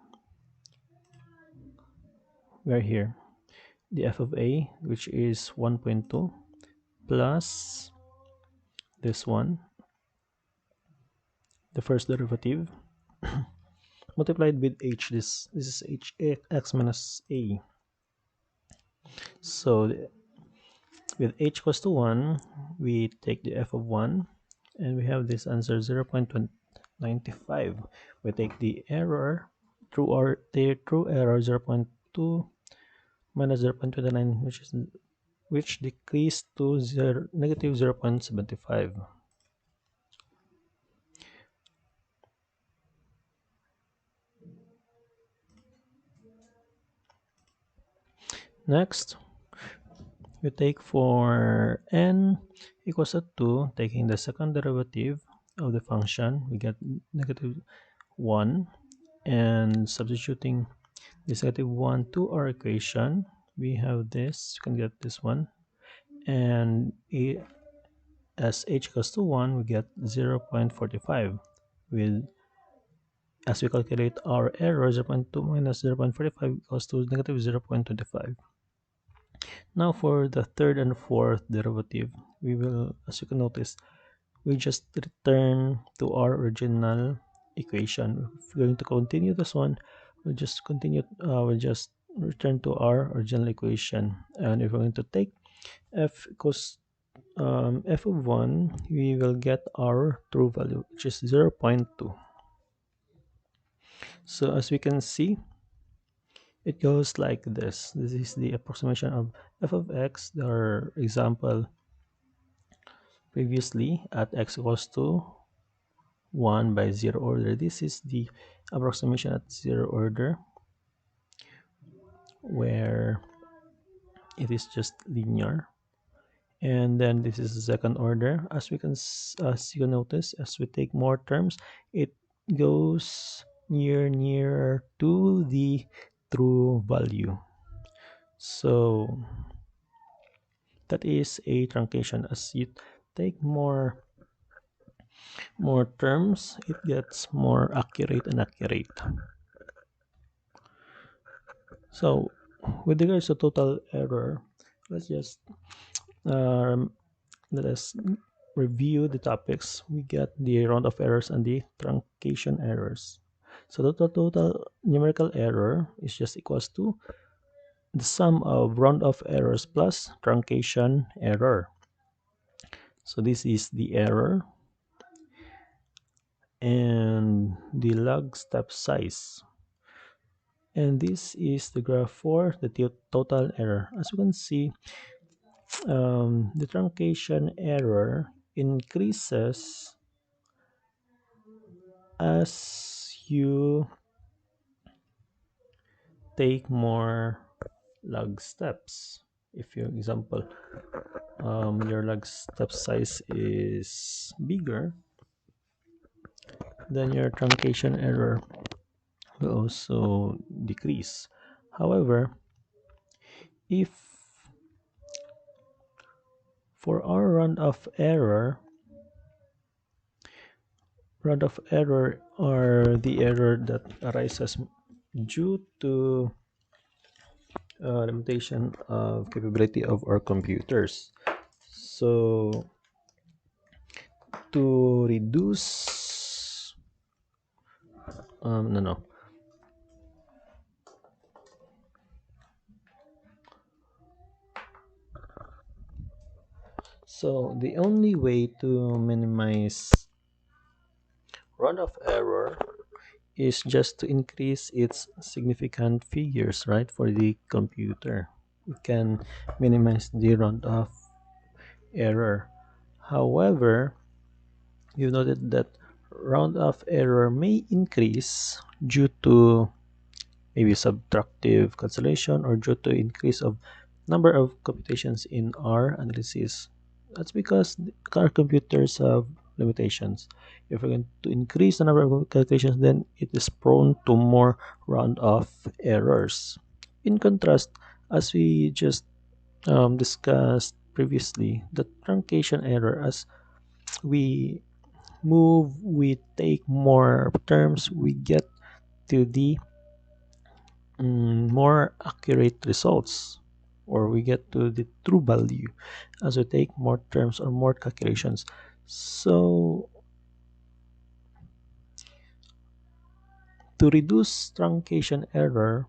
we're here, the f of a, which is 1.2, plus this one, the first derivative, multiplied with h. This is h, x minus a. So with h equals to 1, we take the f of 1, and we have this answer 0.95. We take the error, the true error 0.2 minus 0.29, which decreased to negative 0.75. Next, we take for n equals to 2, taking the second derivative of the function, we get negative 1, and substituting this negative 1 to our equation, we have this, you can get this one, and as h equals to 1, we get 0.45. With, as we calculate our error, 0.2 minus 0.45 equals to negative 0.25. Now for the third and fourth derivative, we will, as you can notice, we just return to our original equation. If we're going to continue this one, we'll just continue, we'll just return to our original equation. And if we're going to take f equals f of 1, we will get our true value, which is 0.2. So as we can see, it goes like this. This is the approximation of f of x, our example previously at x equals to 1 by 0 order. This is the approximation at 0 order, where it is just linear. And then this is the second order. As you can notice, as we take more terms, it goes nearer to the true value. So that is a truncation. As you take more terms, it gets more accurate and accurate. So with regards to total error, let's just let us review the topics. We get the round of errors and the truncation errors. So the total numerical error is just equals to the sum of round of errors plus truncation error. So this is the error and the log step size. And this is the graph for the total error. As you can see, the truncation error increases as you take more log steps. If your example, your log step size is bigger, then your truncation error will also decrease. However, if for our run of error are the error that arises due to limitation of capability of our computers. So to reduce no no so the only way to minimize run of error is just to increase its significant figures, right, for the computer. We can minimize the run of error. However, you noted that round of error may increase due to maybe subtractive cancellation or due to increase of number of computations in our analysis. That's because our computers have limitations. If we're going to increase the number of calculations, then it is prone to more round of errors. In contrast, as we just discussed previously, the truncation error, as we we take more terms, we get to the more accurate results, or we get to the true value as we take more terms or more calculations. So to reduce truncation error,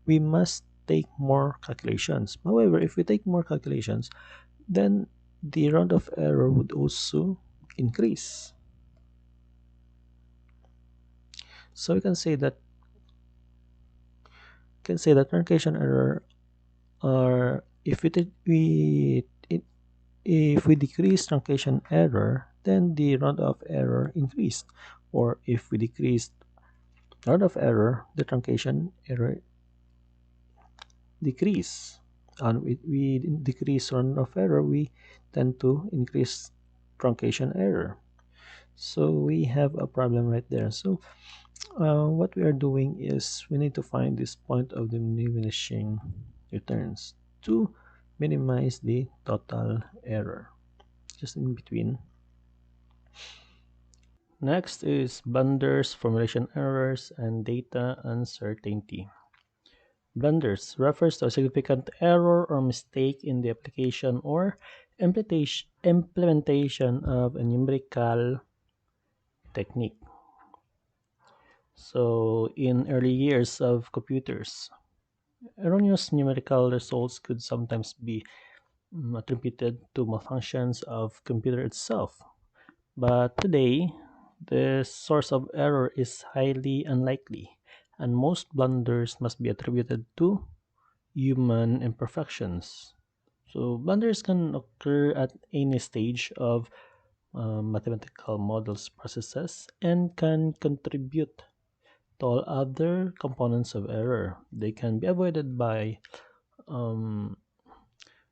we must take more calculations. However, if we take more calculations, then the round of error would also increase. So we can say that truncation error are, if we decrease truncation error, then the round of error increased. Or if we decrease round of error, the truncation error decrease. And we decrease round of error, we tend to increase truncation error. So we have a problem right there. So what we are doing is we need to find this point of diminishing returns to minimize the total error, just in between. Next is blunders, formulation errors, and data uncertainty. Blunders refers to a significant error or mistake in the application or implementation of a numerical technique. So, in early years of computers, erroneous numerical results could sometimes be attributed to malfunctions of computer itself. But today, the source of error is highly unlikely, and most blunders must be attributed to human imperfections. So, blunders can occur at any stage of mathematical models processes and can contribute to all other components of error. They can be avoided by um,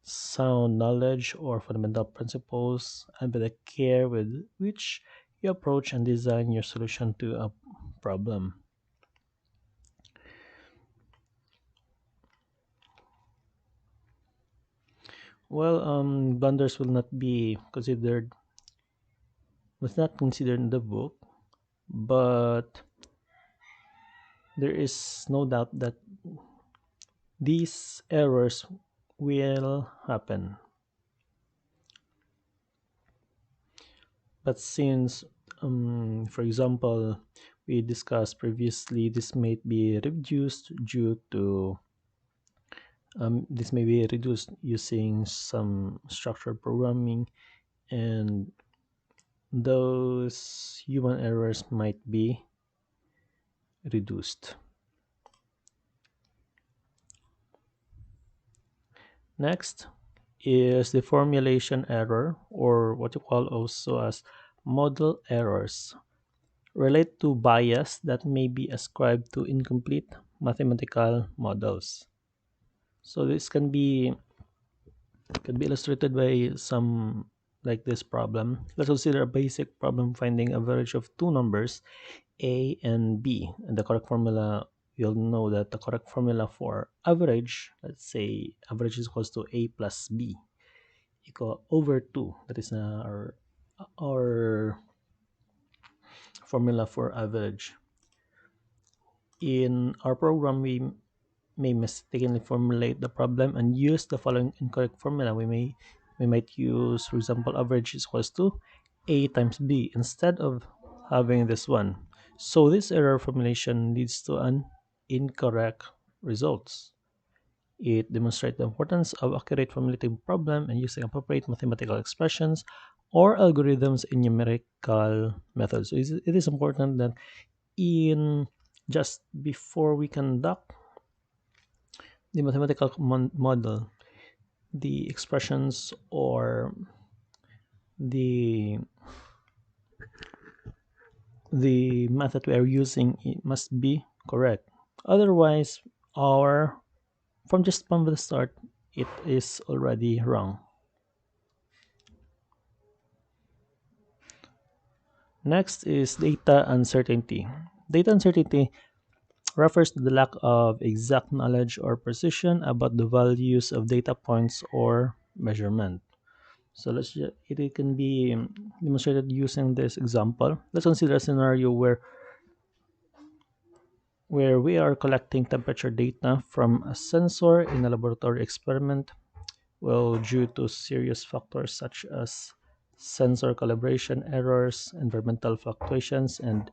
sound knowledge or fundamental principles, and by the care with which you approach and design your solution to a problem. Well, blunders will not be considered, was not considered in the book, but there is no doubt that these errors will happen. But since, for example, we discussed previously, this may be reduced due to this may be reduced using some structured programming, and those human errors might be reduced. Next is the formulation error, or what you call also as model errors, relate to bias that may be ascribed to incomplete mathematical models. So this can be illustrated by some like this problem. Let's consider a basic problem finding average of two numbers, a and b. And the correct formula, you'll know that the correct formula for average, let's say average is equals to a plus b equal over 2. That is our formula for average. In our program, we may mistakenly formulate the problem and use the following incorrect formula. We might use, for example, average is equals to a times b instead of having this one. So this error formulation leads to an incorrect results. It demonstrates the importance of accurate formulating problem and using appropriate mathematical expressions or algorithms in numerical methods. So it is important that in just before we conduct the mathematical model, the expressions or the the method we are using, it must be correct. Otherwise, our from the start, it is already wrong. Next is data uncertainty. Data uncertainty refers to the lack of exact knowledge or precision about the values of data points or measurement. So it can be demonstrated using this example. Let's consider a scenario where we are collecting temperature data from a sensor in a laboratory experiment. Well, due to serious factors such as sensor calibration errors, environmental fluctuations, and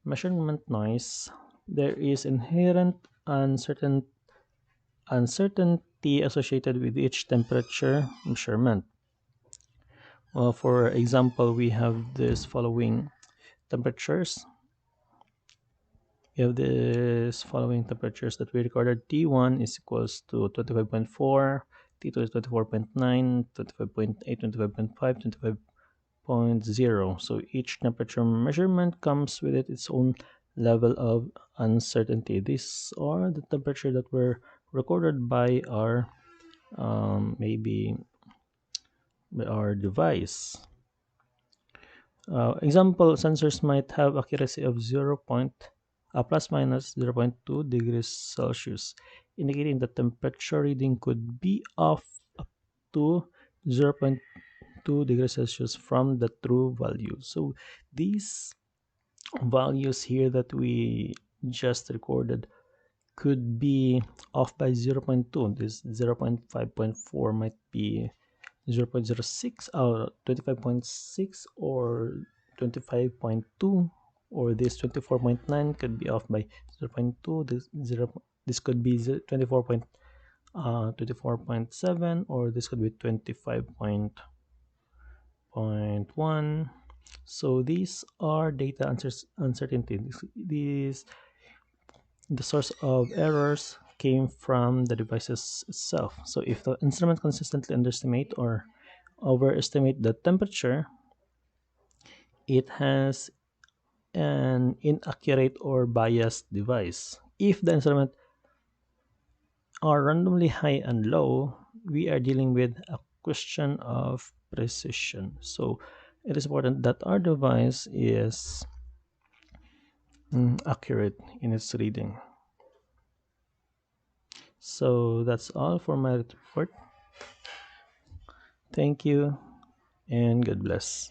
measurement noise, there is inherent uncertainty associated with each temperature measurement. Well, for example, we have this following temperatures. We have this following temperatures that we recorded. T1 is equals to 25.4, T2 is 24.9, 25.8, 25.5, 25.0. So each temperature measurement comes with its own level of uncertainty. These are the temperature that were recorded by our maybe by our device. Example, sensors might have accuracy of plus minus zero point 0.2 degrees Celsius, indicating the temperature reading could be off up to zero point 0.2 degrees Celsius from the true value. So these values here that we just recorded could be off by zero point 0.2. This 0.5.4 might be 0.06 or 25.6 or 25.2, or this 24.9 could be off by 0.2. This could be 24.7, or this could be 25.1. So these are data uncertainty. The source of errors came from the devices itself. So if the instrument consistently underestimate or overestimate the temperature, it has an inaccurate or biased device. If the instrument are randomly high and low, we are dealing with a question of precision. So it is important that our device is accurate in its reading. So that's all for my report. Thank you and God bless.